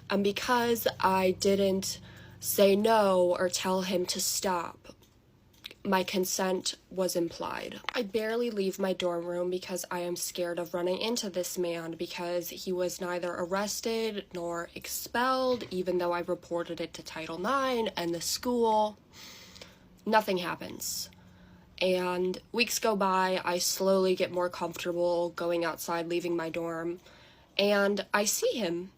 And because I didn't say no or tell him to stop, my consent was implied. I barely leave my dorm room because I am scared of running into this man because he was neither arrested nor expelled, even though I reported it to Title IX and the school. Nothing happens. And weeks go by, I slowly get more comfortable going outside, leaving my dorm, and I see him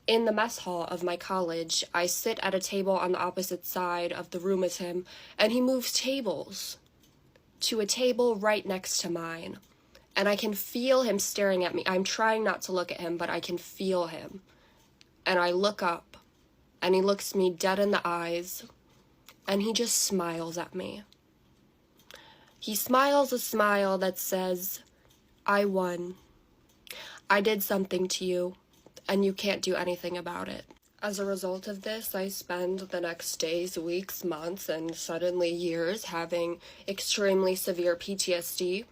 in the mess hall of my college. I sit at a table on the opposite side of the room as him, and he moves tables to a table right next to mine. And I can feel him staring at me. I'm trying not to look at him, but I can feel him. And I look up, and he looks me dead in the eyes, and he just smiles at me. He smiles a smile that says, I won. I did something to you, and you can't do anything about it. As a result of this, I spend the next days, weeks, months, and suddenly years having extremely severe PTSD,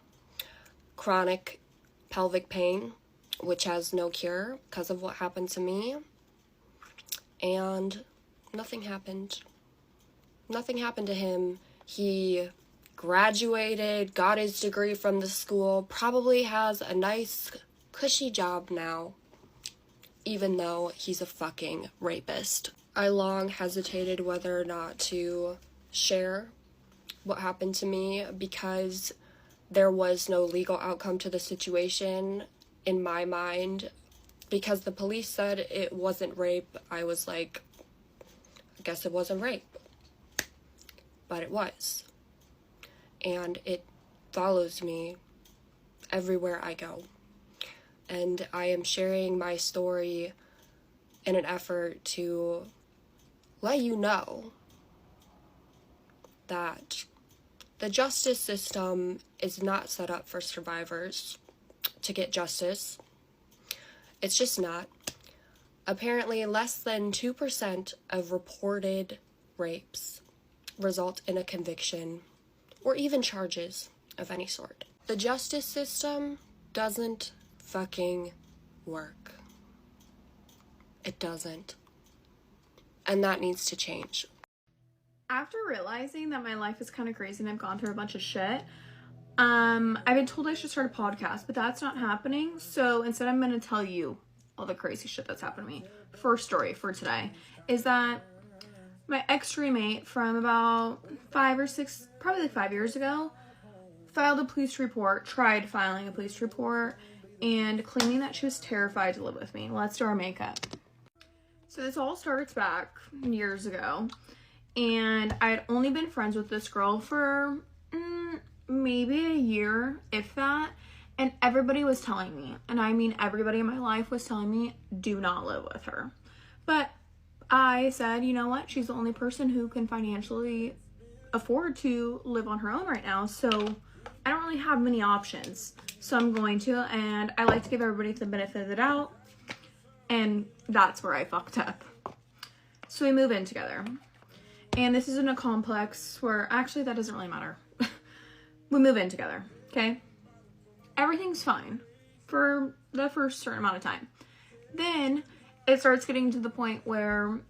chronic pelvic pain, which has no cure because of what happened to me, and nothing happened. Nothing happened to him. He graduated, got his degree from the school, probably has a nice, cushy job now, even though he's a fucking rapist. I long hesitated whether or not to share what happened to me because there was no legal outcome to the situation in my mind. Because the police said it wasn't rape, I was like, I guess it wasn't rape. But it was. And it follows me everywhere I go. And I am sharing my story in an effort to let you know that the justice system is not set up for survivors to get justice. It's just not. Apparently, less than 2% of reported rapes result in a conviction or even charges of any sort. The justice system doesn't fucking work. It doesn't. And that needs to change.
After realizing that my life is kind of crazy and I've gone through a bunch of shit, I've been told I should start a podcast, but that's not happening. So instead, I'm going to tell you all the crazy shit that's happened to me. First story for today is that my ex-roommate from about 5 or 6, probably like 5 years ago, tried filing a police report, and claiming that she was terrified to live with me. Let's do our makeup. So this all starts back years ago, and I had only been friends with this girl for maybe a year, if that, and everybody was telling me, and I mean everybody in my life was telling me, do not live with her. But I said, you know what, she's the only person who can financially afford to live on her own right now, so I don't really have many options, so I'm going to, and I like to give everybody the benefit of the doubt, and that's where I fucked up. So we move in together, and this is in a complex where, actually that doesn't really matter. We move in together, okay? Everything's fine for the first certain amount of time. Then it starts getting to the point where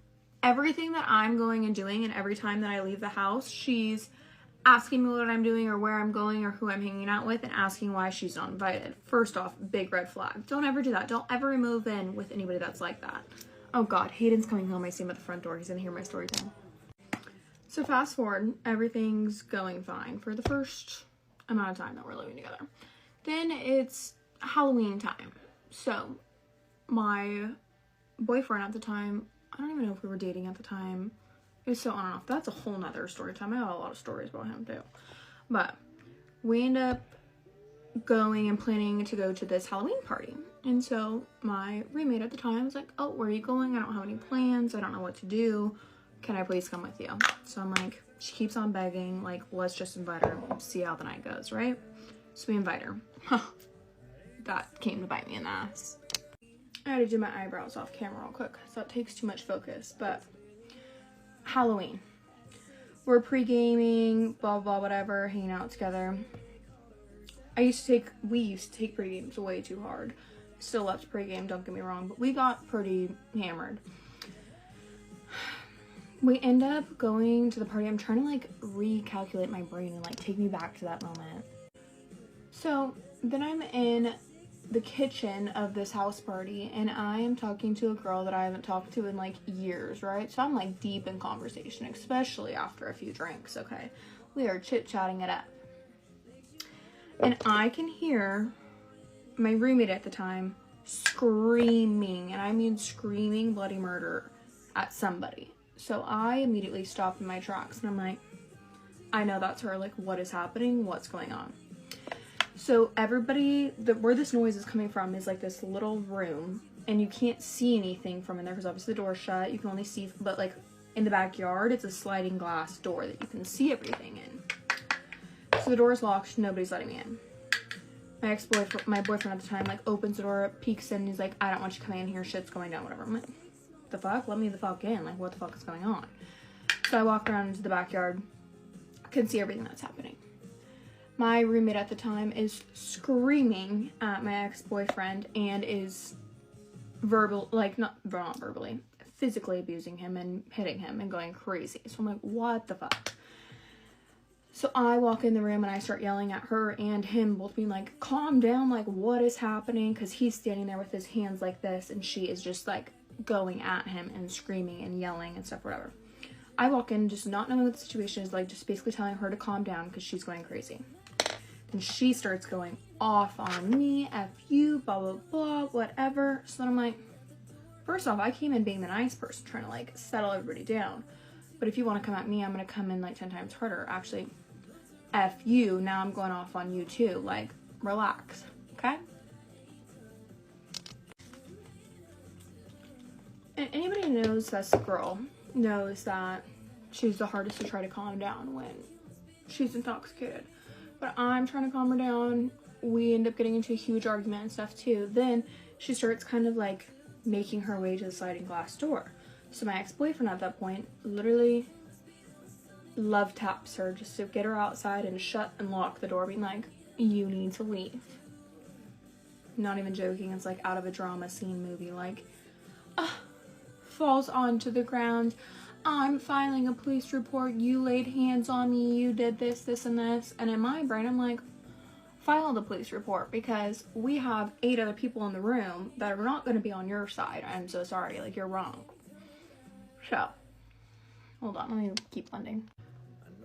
everything that I'm going and doing, and every time that I leave the house, she's asking me what I'm doing or where I'm going or who I'm hanging out with and asking why she's not invited. First off, big red flag. Don't ever do that. Don't ever move in with anybody that's like that. Oh God, Hayden's coming home. I see him at the front door. He's gonna hear my story time. So fast forward, everything's going fine for the first amount of time that we're living together. Then it's Halloween time. So my boyfriend at the time, I don't even know if we were dating at the time. It was so on and off. That's a whole nother story time. I got a lot of stories about him too. But we end up going and planning to go to this Halloween party. And so my roommate at the time was like, oh, where are you going? I don't have any plans. I don't know what to do. Can I please come with you? So I'm like, she keeps on begging, like, let's just invite her and see how the night goes, right? So we invite her. That came to bite me in the ass. I had to do my eyebrows off camera real quick, so it takes too much focus, but Halloween. We're pre-gaming, blah, blah, whatever, hanging out together. We used to take pre-games way too hard. Still love to pre-game, don't get me wrong, but we got pretty hammered. We end up going to the party. I'm trying to like recalculate my brain and like take me back to that moment. So then I'm in the kitchen of this house party and I am talking to a girl that I haven't talked to in like years, right? So I'm like deep in conversation, especially after a few drinks, okay? We are chit-chatting it up. And I can hear my roommate at the time screaming, and I mean screaming bloody murder at somebody. So I immediately stop in my tracks and I'm like, I know that's her, like what is happening? What's going on? So everybody, where this noise is coming from is like this little room and you can't see anything from in there because obviously the door's shut. You can only see, but like in the backyard, it's a sliding glass door that you can see everything in. So the door's locked, nobody's letting me in. My boyfriend at the time, like opens the door, peeks in, and he's like, I don't want you coming in here, shit's going down, whatever. I'm like, the fuck? Let me the fuck in. Like, what the fuck is going on? So I walk around into the backyard, can see everything that's happening. My roommate at the time is screaming at my ex-boyfriend and is not verbally, physically abusing him and hitting him and going crazy. So I'm like, what the fuck? So I walk in the room and I start yelling at her and him, both being like, calm down, like, what is happening? Because he's standing there with his hands like this and she is just like going at him and screaming and yelling and stuff, whatever. I walk in just not knowing what the situation is, like just basically telling her to calm down because she's going crazy. And she starts going off on me, F you, blah, blah, blah, whatever. So then I'm like, first off, I came in being the nice person, trying to like settle everybody down. But if you want to come at me, I'm going to come in like 10 times harder. Actually, F you, now I'm going off on you too. Like, relax, okay? And anybody who knows this girl knows that she's the hardest to try to calm down when she's intoxicated. But I'm trying to calm her down. We end up getting into a huge argument and stuff too. Then she starts kind of like making her way to the sliding glass door. So my ex-boyfriend at that point literally love taps her just to get her outside and shut and lock the door, being like, you need to leave. Not even joking, it's like out of a drama scene movie, like, falls onto the ground. I'm filing a police report. You laid hands on me. You did this, this, and this. And in my brain, I'm like, file the police report because we have 8 other people in the room that are not going to be on your side. I'm so sorry. Like, you're wrong. So, hold on. Let me keep blending.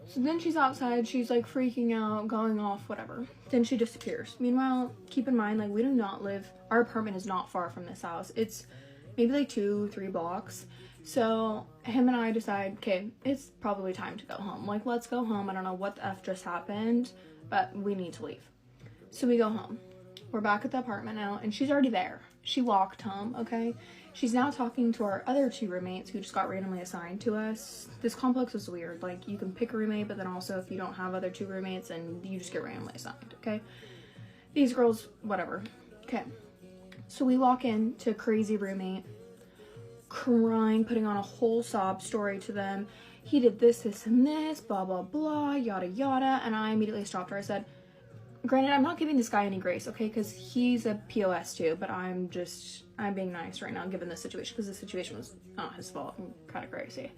So then she's outside. She's like freaking out, going off, whatever. Then she disappears. Meanwhile, keep in mind, like, we do not live, our apartment is not far from this house. It's maybe like 2-3 blocks. So him and I decide, okay, it's probably time to go home. Like, let's go home. I don't know what the F just happened, but we need to leave. So we go home. We're back at the apartment now, and she's already there. She walked home, okay? She's now talking to our other 2 roommates who just got randomly assigned to us. This complex is weird. Like, you can pick a roommate, but then also if you don't have other 2 roommates, then you just get randomly assigned, okay? These girls, whatever. Okay. So we walk in to a crazy roommate, crying, putting on a whole sob story to them. He did this, this, and this, blah, blah, blah, yada, yada. And I immediately stopped her. I said, granted, I'm not giving this guy any grace, okay? Because he's a POS too, but I'm being nice right now given the situation, because the situation was not his fault and kind of crazy.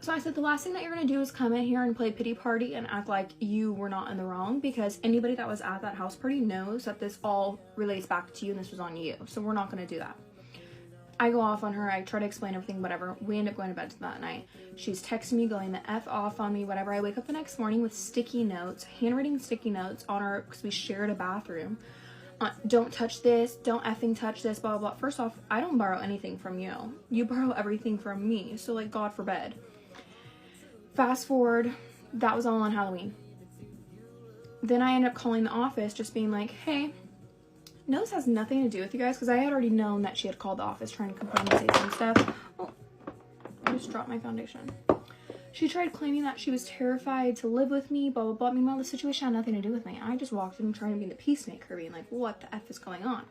So I said, the last thing that you're going to do is come in here and play pity party and act like you were not in the wrong, because anybody that was at that house party knows that this all relates back to you and this was on you. So we're not going to do that. I go off on her. I try to explain everything, whatever. We end up going to bed that night. She's texting me, going the F off on me, whatever. I wake up the next morning with sticky notes, handwritten sticky notes on our, because we shared a bathroom. Don't touch this. Don't effing touch this, blah, blah, blah. First off, I don't borrow anything from you. You borrow everything from me. So, like, God forbid. Fast forward, that was all on Halloween. Then I end up calling the office, just being like, hey, no, this has nothing to do with you guys, because I had already known that she had called the office trying to complain and say some stuff. Oh, I just dropped my foundation. She tried claiming that she was terrified to live with me, blah, blah, blah. Meanwhile, the situation had nothing to do with me. I just walked in trying to be the peacemaker, being like, what the F is going on?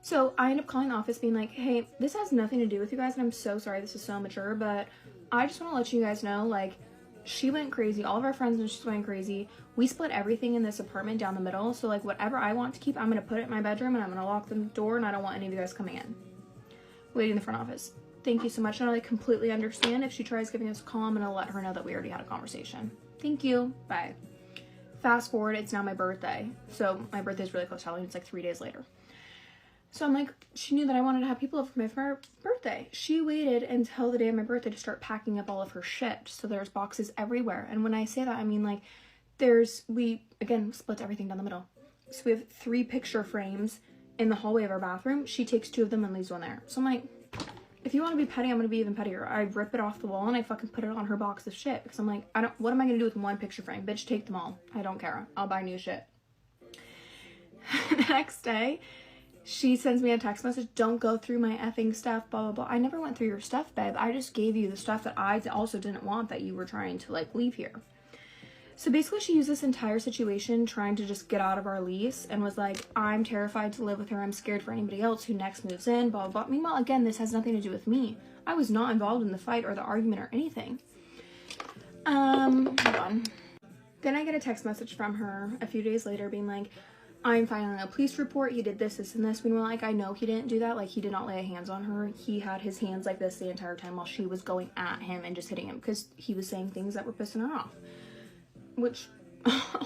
So I end up calling the office being like, hey, this has nothing to do with you guys, and I'm so sorry, this is so immature, but I just want to let you guys know, like, she went crazy. All of our friends know she's going crazy. We split everything in this apartment down the middle, so, like, whatever I want to keep, I'm going to put it in my bedroom, and I'm going to lock the door, and I don't want any of you guys coming in. Waiting in the front office. Thank you so much, and I completely understand. If she tries giving us a call, I'm going to let her know that we already had a conversation. Thank you. Bye. Fast forward, it's now my birthday. So my birthday's really close to Halloween. It's like 3 days later. So I'm like, she knew that I wanted to have people over for my birthday. She waited until the day of my birthday to start packing up all of her shit. So there's boxes everywhere. And when I say that, I mean, like, we, again, split everything down the middle. So we have 3 picture frames in the hallway of our bathroom. She takes 2 of them and leaves 1 there. So I'm like, if you want to be petty, I'm going to be even pettier. I rip it off the wall and I fucking put it on her box of shit. Because I'm like, what am I going to do with 1 picture frame? Bitch, take them all. I don't care. I'll buy new shit. The next day, she sends me a text message, don't go through my effing stuff, blah, blah, blah. I never went through your stuff, babe. I just gave you the stuff that I also didn't want that you were trying to, like, leave here. So basically she used this entire situation trying to just get out of our lease and was like, I'm terrified to live with her. I'm scared for anybody else who next moves in, blah, blah, blah. Meanwhile, again, this has nothing to do with me. I was not involved in the fight or the argument or anything. Hold on. Then I get a text message from her a few days later being like, I'm filing a police report. He did this, and this. Meanwhile, like, I know he didn't do that. Like, he did not lay hands on her. He had his hands like this the entire time while she was going at him and just hitting him because he was saying things that were pissing her off. Which,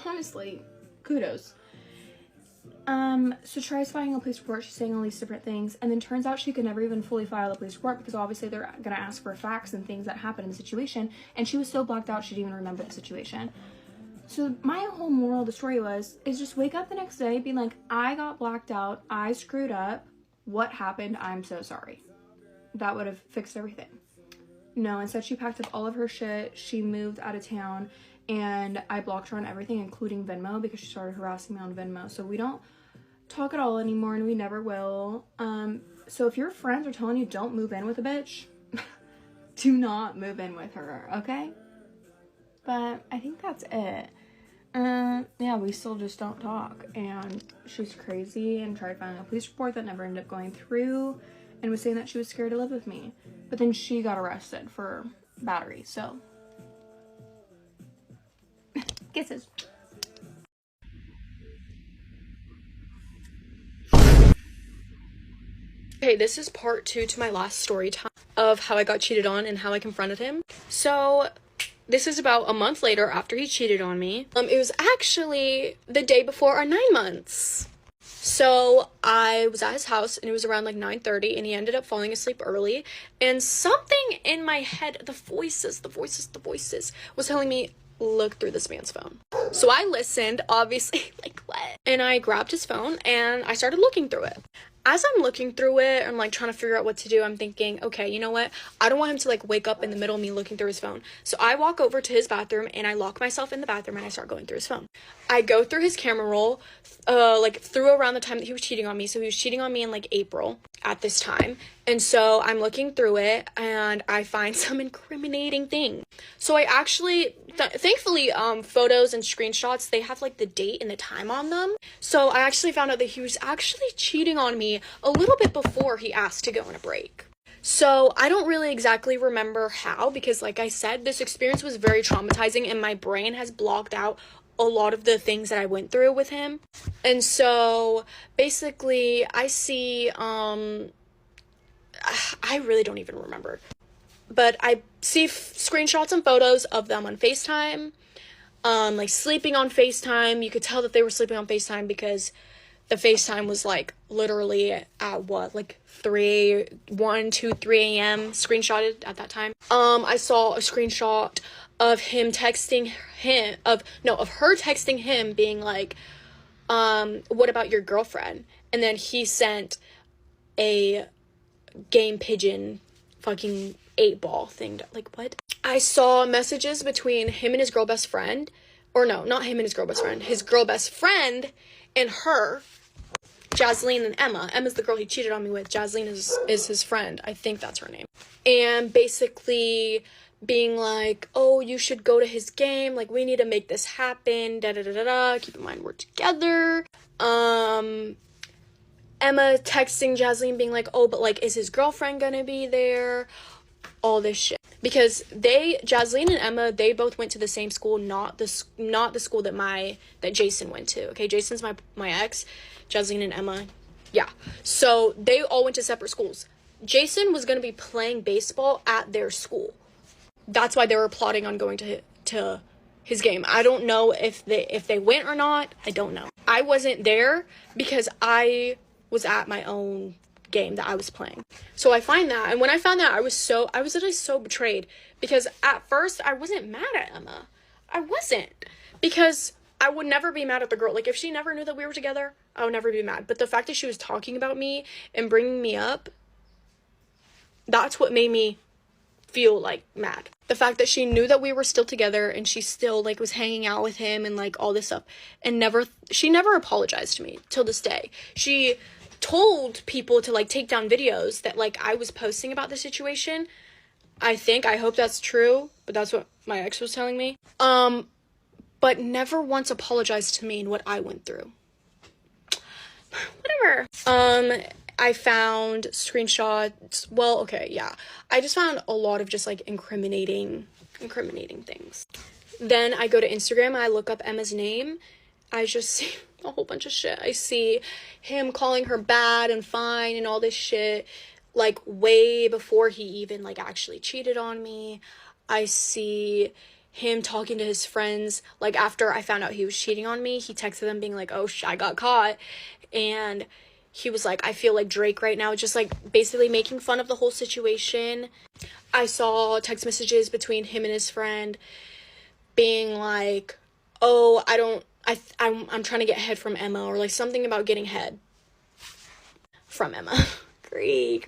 honestly, kudos. So tries filing a police report. She's saying all these different things, and then turns out she could never even fully file a police report because obviously they're gonna ask for facts and things that happened in the situation, and she was so blacked out she didn't even remember the situation. So my whole moral of the story is just wake up the next day, be like, I got blacked out, I screwed up, what happened, I'm so sorry. That would have fixed everything. No, instead she packed up all of her shit, she moved out of town, and I blocked her on everything, including Venmo, because she started harassing me on Venmo. So we don't talk at all anymore, and we never will. So if your friends are telling you don't move in with a bitch, do not move in with her, okay? But I think that's it. Yeah, we still just don't talk, and she's crazy and tried filing a police report that never ended up going through, and was saying that she was scared to live with me. But then she got arrested for battery, so kisses.
Okay, this is part 2 to my last story time of how I got cheated on and how I confronted him. So this is about a month later after he cheated on me. It was actually the day before our 9 months. So I was at his house and it was around like 9:30 and he ended up falling asleep early, and something in my head, the voices was telling me, look through this man's phone. So I listened, obviously, like what? And I grabbed his phone and I started looking through it. As I'm looking through it, I'm like trying to figure out what to do. I'm thinking, okay, you know what? I don't want him to like wake up in the middle of me looking through his phone. So I walk over to his bathroom and I lock myself in the bathroom and I start going through his phone. I go through his camera roll, like through around the time that he was cheating on me. So he was cheating on me in like April at this time. And so I'm looking through it and I find some incriminating thing. So I actually, thankfully, photos and screenshots, they have like the date and the time on them. So I actually found out that he was actually cheating on me a little bit before he asked to go on a break. So I don't really exactly remember how, because like I said, this experience was very traumatizing and my brain has blocked out a lot of the things that I went through with him. And so basically I see, I really don't even remember, but I see screenshots and photos of them on FaceTime, like sleeping on FaceTime. You could tell that they were sleeping on FaceTime because the FaceTime was like literally at what, like 3 a.m. screenshotted at that time. I saw a screenshot of him texting him, of her texting him being like, what about your girlfriend? And then he sent a game pigeon fucking 8-ball thing. Like, what? I saw messages between him and his girl best friend, or no, not him and his girl best friend, his girl best friend and her, Jasleen and Emma. Emma's the girl he cheated on me with. Jasleen is his friend. I think that's her name. And basically being like, oh, you should go to his game. Like, we need to make this happen. Da-da-da-da-da. Keep in mind, we're together. Emma texting Jasleen being like, oh, but like, is his girlfriend gonna be there? All this shit. Because Jasleen and Emma, they both went to the same school, not the school that Jason went to. Okay, Jason's my ex. Jasleen and Emma, yeah. So they all went to separate schools. Jason was gonna be playing baseball at their school. That's why they were plotting on going to his game. I don't know if they went or not. I don't know. I wasn't there because I was at my own game that I was playing. So I find that, and when I found that, I was literally so betrayed, because at first I wasn't mad at Emma. I wasn't, because I would never be mad at the girl. Like, if she never knew that we were together, I would never be mad. But the fact that she was talking about me and bringing me up, that's what made me feel like mad. The fact that she knew that we were still together and she still like was hanging out with him and like all this stuff, and she never apologized to me till this day. She told people to like take down videos that like I was posting about the situation. I hope that's true, but that's what my ex was telling me. But never once apologized to me and what I went through. Whatever. I found screenshots. Well, okay, yeah. I just found a lot of just like incriminating things. Then I go to Instagram, I look up Emma's name. I just see a whole bunch of shit. I see him calling her bad and fine and all this shit, like, way before he even, like, actually cheated on me. I see him talking to his friends, like, after I found out he was cheating on me, he texted them being like, oh, I got caught, and he was like, I feel like Drake right now, just, like, basically making fun of the whole situation. I saw text messages between him and his friend being like, oh, I'm trying to get head from Emma, or, like, something about getting head from Emma. Great.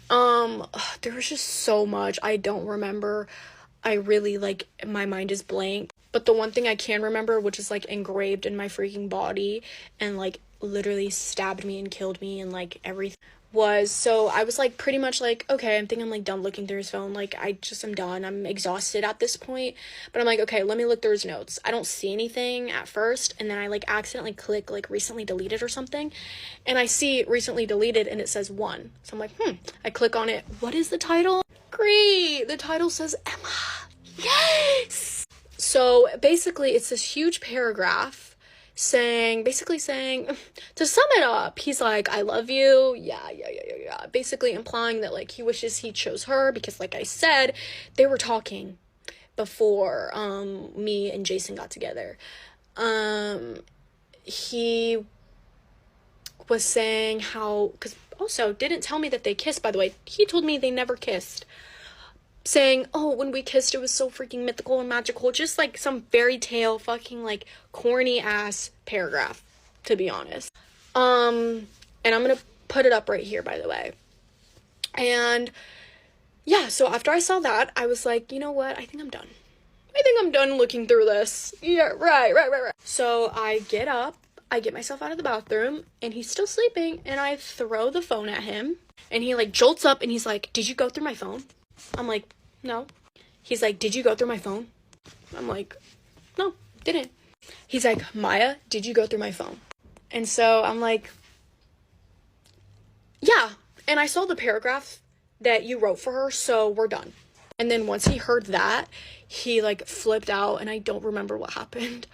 There was just so much I don't remember. I really, like, my mind is blank. But the one thing I can remember, which is, like, engraved in my freaking body and, like, literally stabbed me and killed me and, like, everything, was, so I was, like, pretty much like, okay, I'm like done looking through his phone. Like, I'm done. I'm exhausted at this point. But I'm like, okay, let me look through his notes. I don't see anything at first, and then I, like, accidentally click, like, recently deleted or something, and I see recently deleted, and it says 1. So I'm like, I click on it. What is the title? Great! The title says Emma. Yes! So, basically, it's this huge paragraph basically saying, to sum it up, he's like, I love you, yeah, basically implying that, like, he wishes he chose her, because, like I said, they were talking before, me and Jason got together. He was saying how, because also, didn't tell me that they kissed, by the way, he told me they never kissed, saying, oh, when we kissed, it was so freaking mythical and magical, just, like, some fairy tale fucking, like, corny ass paragraph, to be honest. And I'm gonna put it up right here, by the way. And yeah, so after I saw that, I was like, you know what, I think I'm done looking through this. Yeah, right. So I get up, I get myself out of the bathroom, and he's still sleeping, and I throw the phone at him, and he, like, jolts up, and he's like, did you go through my phone? I'm like, no. He's like, did you go through my phone? I'm like, no, didn't. He's like, Maya, did you go through my phone? And so I'm like, yeah. And I saw the paragraph that you wrote for her, so we're done. And then once he heard that, he, like, flipped out, and I don't remember what happened.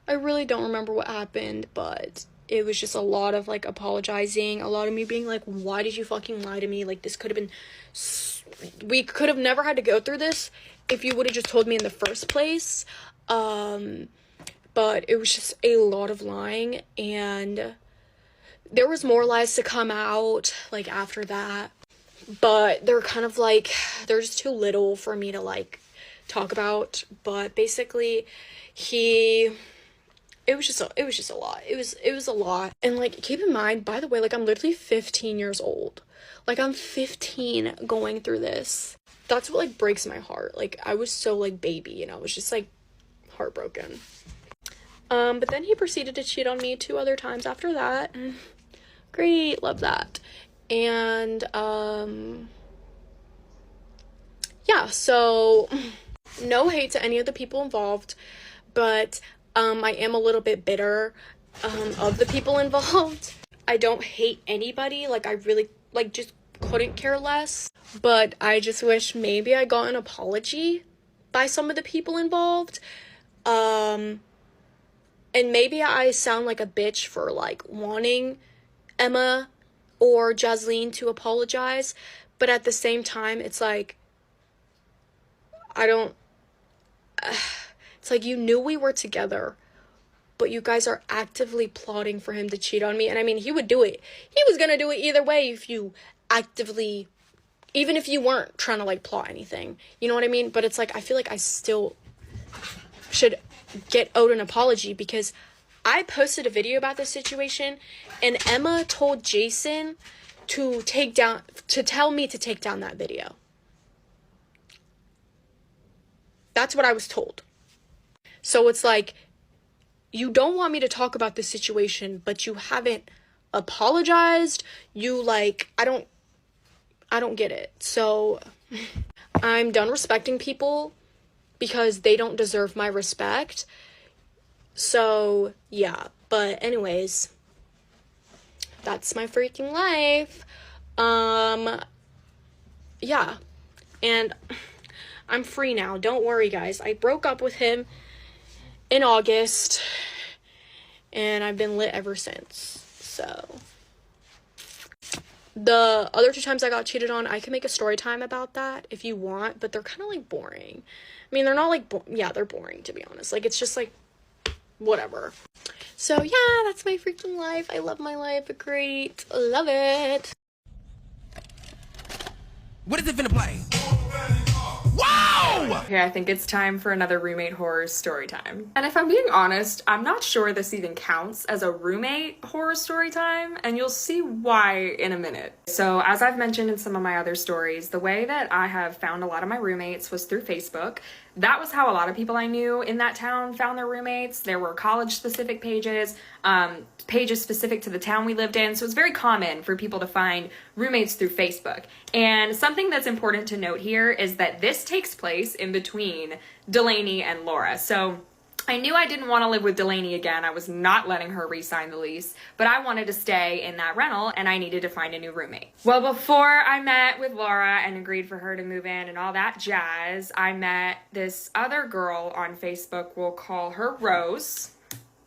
I really don't remember what happened, but it was just a lot of, like, apologizing, a lot of me being like, why did you fucking lie to me? Like, this could have been, we could have never had to go through this if you would have just told me in the first place. But it was just a lot of lying, and there was more lies to come out, like, after that, but they're kind of, like, they're just too little for me to, like, talk about. But basically, it was just a lot. It was a lot. And, like, keep in mind, by the way, like, I'm literally 15 years old. Like, I'm 15 going through this. That's what, like, breaks my heart. Like, I was so, like, baby, and I was just, like, heartbroken. But then he proceeded to cheat on me 2 other times after that. Great, love that. And, yeah, so, no hate to any of the people involved, but, I am a little bit bitter, of the people involved. I don't hate anybody, like, I really, like, just couldn't care less, but I just wish maybe I got an apology by some of the people involved, and maybe I sound like a bitch for, like, wanting Emma or Jasleen to apologize, but at the same time, it's like, it's like, you knew we were together, but you guys are actively plotting for him to cheat on me, and I mean, he would do it. He was gonna do it either way if you actively, even if you weren't trying to, like, plot anything, you know what I mean? But it's like, I feel like I still should get owed an apology, because I posted a video about this situation, and Emma told Jason to tell me to take down that video. That's what I was told. So it's like, you don't want me to talk about this situation, but you haven't apologized. You, like, I don't get it. So I'm done respecting people because they don't deserve my respect. So, yeah. But anyways, that's my freaking life. Yeah. And I'm free now. Don't worry, guys. I broke up with him in August. and I've been lit ever since. So the other 2 times I got cheated on, I can make a story time about that if you want, but they're kind of like boring. I mean, they're not like yeah, they're boring, to be honest. Like, it's just like whatever. So yeah, that's my freaking life. I love my life. Great. Love it.
What is it finna play? Wow!
Okay, I think it's time for another roommate horror story time. And if I'm being honest, I'm not sure this even counts as a roommate horror story time, and you'll see why in a minute. So as I've mentioned in some of my other stories, the way that I have found a lot of my roommates was through Facebook. That was how a lot of people I knew in that town found their roommates. There were college-specific pages, pages specific to the town we lived in, so it's very common for people to find roommates through Facebook. And something that's important to note here is that this takes place in between Delaney and Laura. So I knew I didn't want to live with Delaney again. I was not letting her re-sign the lease, but I wanted to stay in that rental and I needed to find a new roommate. Well, before I met with Laura and agreed for her to move in and all that jazz, I met this other girl on Facebook. We'll call her Rose.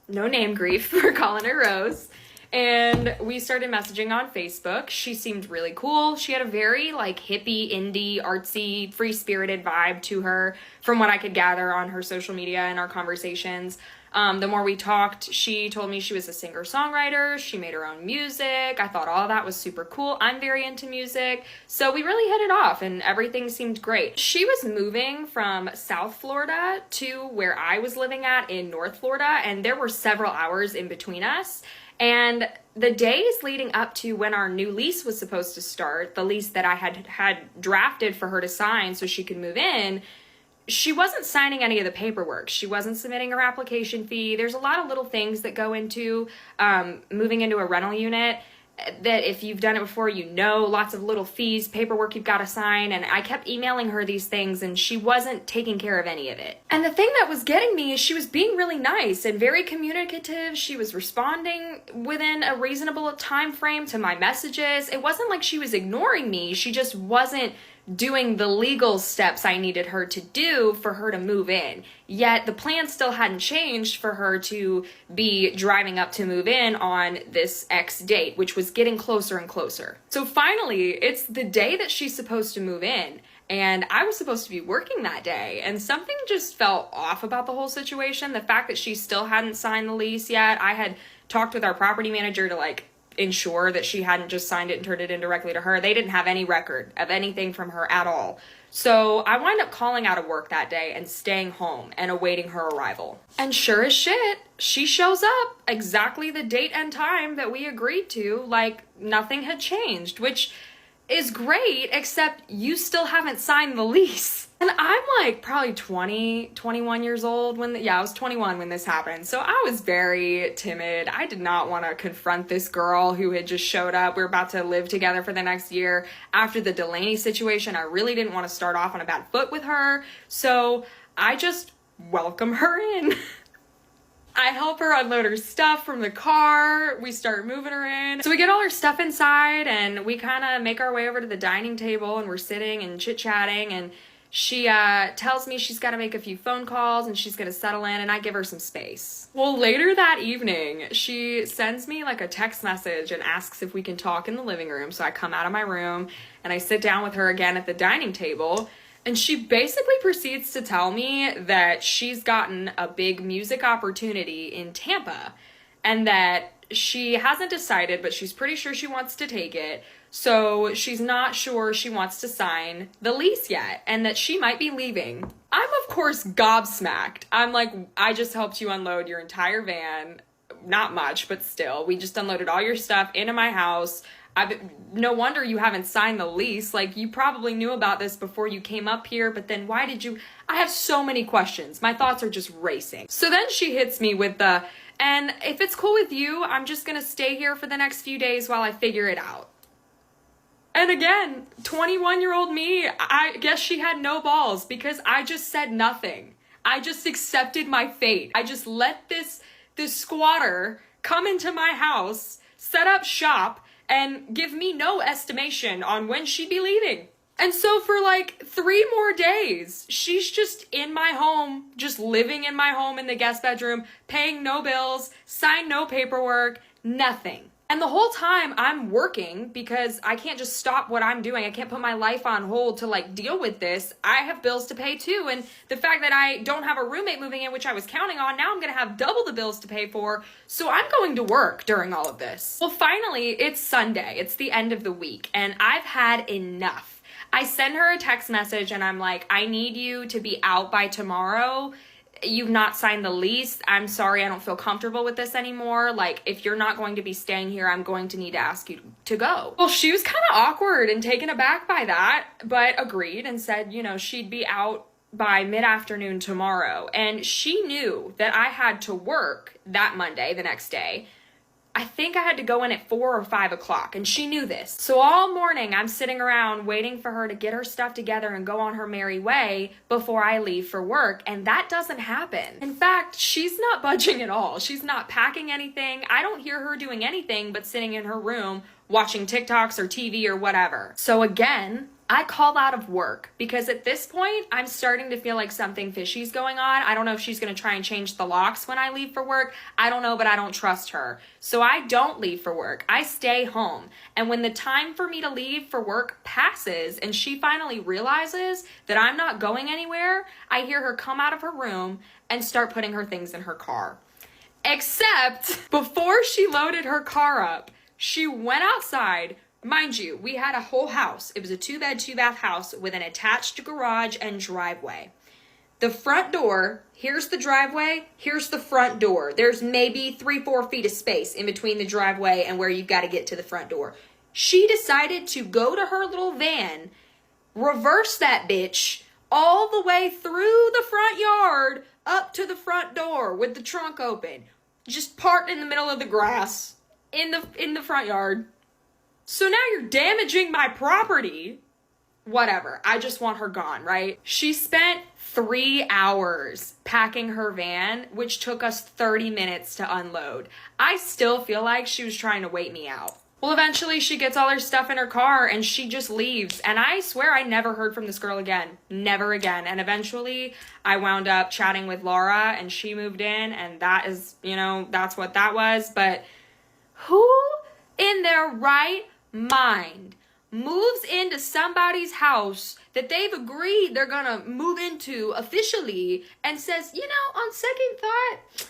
No name grief, we're calling her Rose. And we started messaging on Facebook. She seemed really cool. She had a very like hippie, indie, artsy, free-spirited vibe to her from what I could gather on her social media and our conversations. The more we talked, she told me she was a singer-songwriter. She made her own music. I thought all that was super cool. I'm very into music. So we really hit it off and everything seemed great. She was moving from South Florida to where I was living at in North Florida, and there were several hours in between us. And the days leading up to when our new lease was supposed to start, the lease that I had drafted for her to sign so she could move in, she wasn't signing any of the paperwork. She wasn't submitting her application fee. There's a lot of little things that go into moving into a rental unit that if you've done it before, you know, lots of little fees, paperwork you've got to sign. And I kept emailing her these things and she wasn't taking care of any of it. And the thing that was getting me is she was being really nice and very communicative. She was responding within a reasonable time frame to my messages. It wasn't like she was ignoring me. She just wasn't doing the legal steps I needed her to do for her to move in. Yet the plan still hadn't changed for her to be driving up to move in on this X date, which was getting closer and closer. So finally, it's the day that she's supposed to move in, and I was supposed to be working that day, and something just felt off about the whole situation. The fact that she still hadn't signed the lease yet. I had talked with our property manager to like ensure that she hadn't just signed it and turned it in directly to her. They didn't have any record of anything from her at all. So I wound up calling out of work that day and staying home and awaiting her arrival. And sure as shit, she shows up exactly the date and time that we agreed to, like nothing had changed, which is great, except you still haven't signed the lease. And I'm like probably 20, 21 years old when, I was 21 when this happened. So I was very timid. I did not want to confront this girl who had just showed up. We were about to live together for the next year. After the Delaney situation, I really didn't want to start off on a bad foot with her. So I just welcome her in. I help her unload her stuff from the car. We start moving her in. So we get all her stuff inside and we kind of make our way over to the dining table and we're sitting and chit-chatting, and she tells me she's got to make a few phone calls and she's going to settle in, and I give her some space. Well, later that evening, she sends me like a text message and asks if we can talk in the living room. So I come out of my room and I sit down with her again at the dining table. And she basically proceeds to tell me that she's gotten a big music opportunity in Tampa and that she hasn't decided, but she's pretty sure she wants to take it. So she's not sure she wants to sign the lease yet and that she might be leaving. I'm of course gobsmacked. I'm like, I just helped you unload your entire van. Not much, but still, we just unloaded all your stuff into my house. No wonder you haven't signed the lease. Like, you probably knew about this before you came up here, but then why did you? I have so many questions. My thoughts are just racing. So then she hits me with the, and if it's cool with you, I'm just gonna stay here for the next few days while I figure it out. And again, 21-year-old me, I guess she had no balls because I just said nothing. I just accepted my fate. I just let this squatter come into my house, set up shop, and give me no estimation on when she'd be leaving. And so for like 3 more days, she's just in my home, just living in my home in the guest bedroom, paying no bills, signed no paperwork, nothing. And the whole time I'm working because I can't just stop what I'm doing. I can't put my life on hold to like deal with this. I have bills to pay too. And the fact that I don't have a roommate moving in, which I was counting on, now I'm going to have double the bills to pay for. So I'm going to work during all of this. Well, finally, it's Sunday. It's the end of the week and I've had enough. I send her a text message and I'm like, I need you to be out by tomorrow. You've not signed the lease. I'm sorry, I don't feel comfortable with this anymore. Like, if you're not going to be staying here, I'm going to need to ask you to go. Well, she was kind of awkward and taken aback by that, but agreed and said, you know, she'd be out by mid-afternoon tomorrow. And she knew that I had to work that Monday, the next day. I think I had to go in at 4 or 5 o'clock, and she knew this. So all morning, I'm sitting around waiting for her to get her stuff together and go on her merry way before I leave for work, and that doesn't happen. In fact, she's not budging at all. She's not packing anything. I don't hear her doing anything but sitting in her room watching Tik Toks or TV or whatever. So again, I call out of work because at this point, I'm starting to feel like something fishy's going on. I don't know if she's going to try and change the locks when I leave for work. I don't know, but I don't trust her. So I don't leave for work. I stay home. And when the time for me to leave for work passes and she finally realizes that I'm not going anywhere, I hear her come out of her room and start putting her things in her car. Except before she loaded her car up, she went outside. Mind you, we had a whole house. It was a 2-bed, 2-bath house with an attached garage and driveway. The front door, here's the driveway, here's the front door. There's maybe 3-4 feet of space in between the driveway and where you've got to get to the front door. She decided to go to her little van, reverse that bitch all the way through the front yard up to the front door with the trunk open. Just parked in the middle of the grass in the front yard. So now you're damaging my property. Whatever. I just want her gone, right? She spent 3 hours packing her van, which took us 30 minutes to unload. I still feel like she was trying to wait me out. Well, eventually she gets all her stuff in her car and she just leaves. And I swear I never heard from this girl again. Never again. And eventually I wound up chatting with Laura and she moved in and that is, you know, that's what that was. But who in their right mind moves into somebody's house that they've agreed they're gonna move into officially and says, you know, on second thought,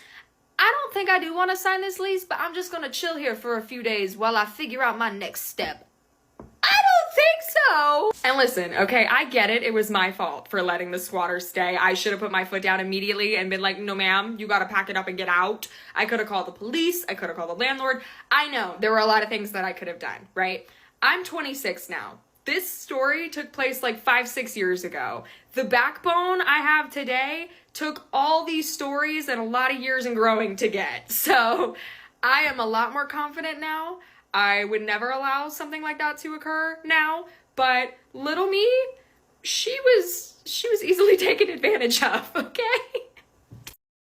I don't think I do want to sign this lease, but I'm just gonna chill here for a few days while I figure out my next step. I don't think so. And listen, okay, I get it. It was my fault for letting the squatter stay. I should have put my foot down immediately and been like, no ma'am, you gotta pack it up and get out. I could have called the police. I could have called the landlord. I know there were a lot of things that I could have done, right? I'm 26 now. This story took place like 5-6 years ago. The backbone I have today took all these stories and a lot of years and growing to get. So I am a lot more confident now. I would never allow something like that to occur now, but little me, she was easily taken advantage of.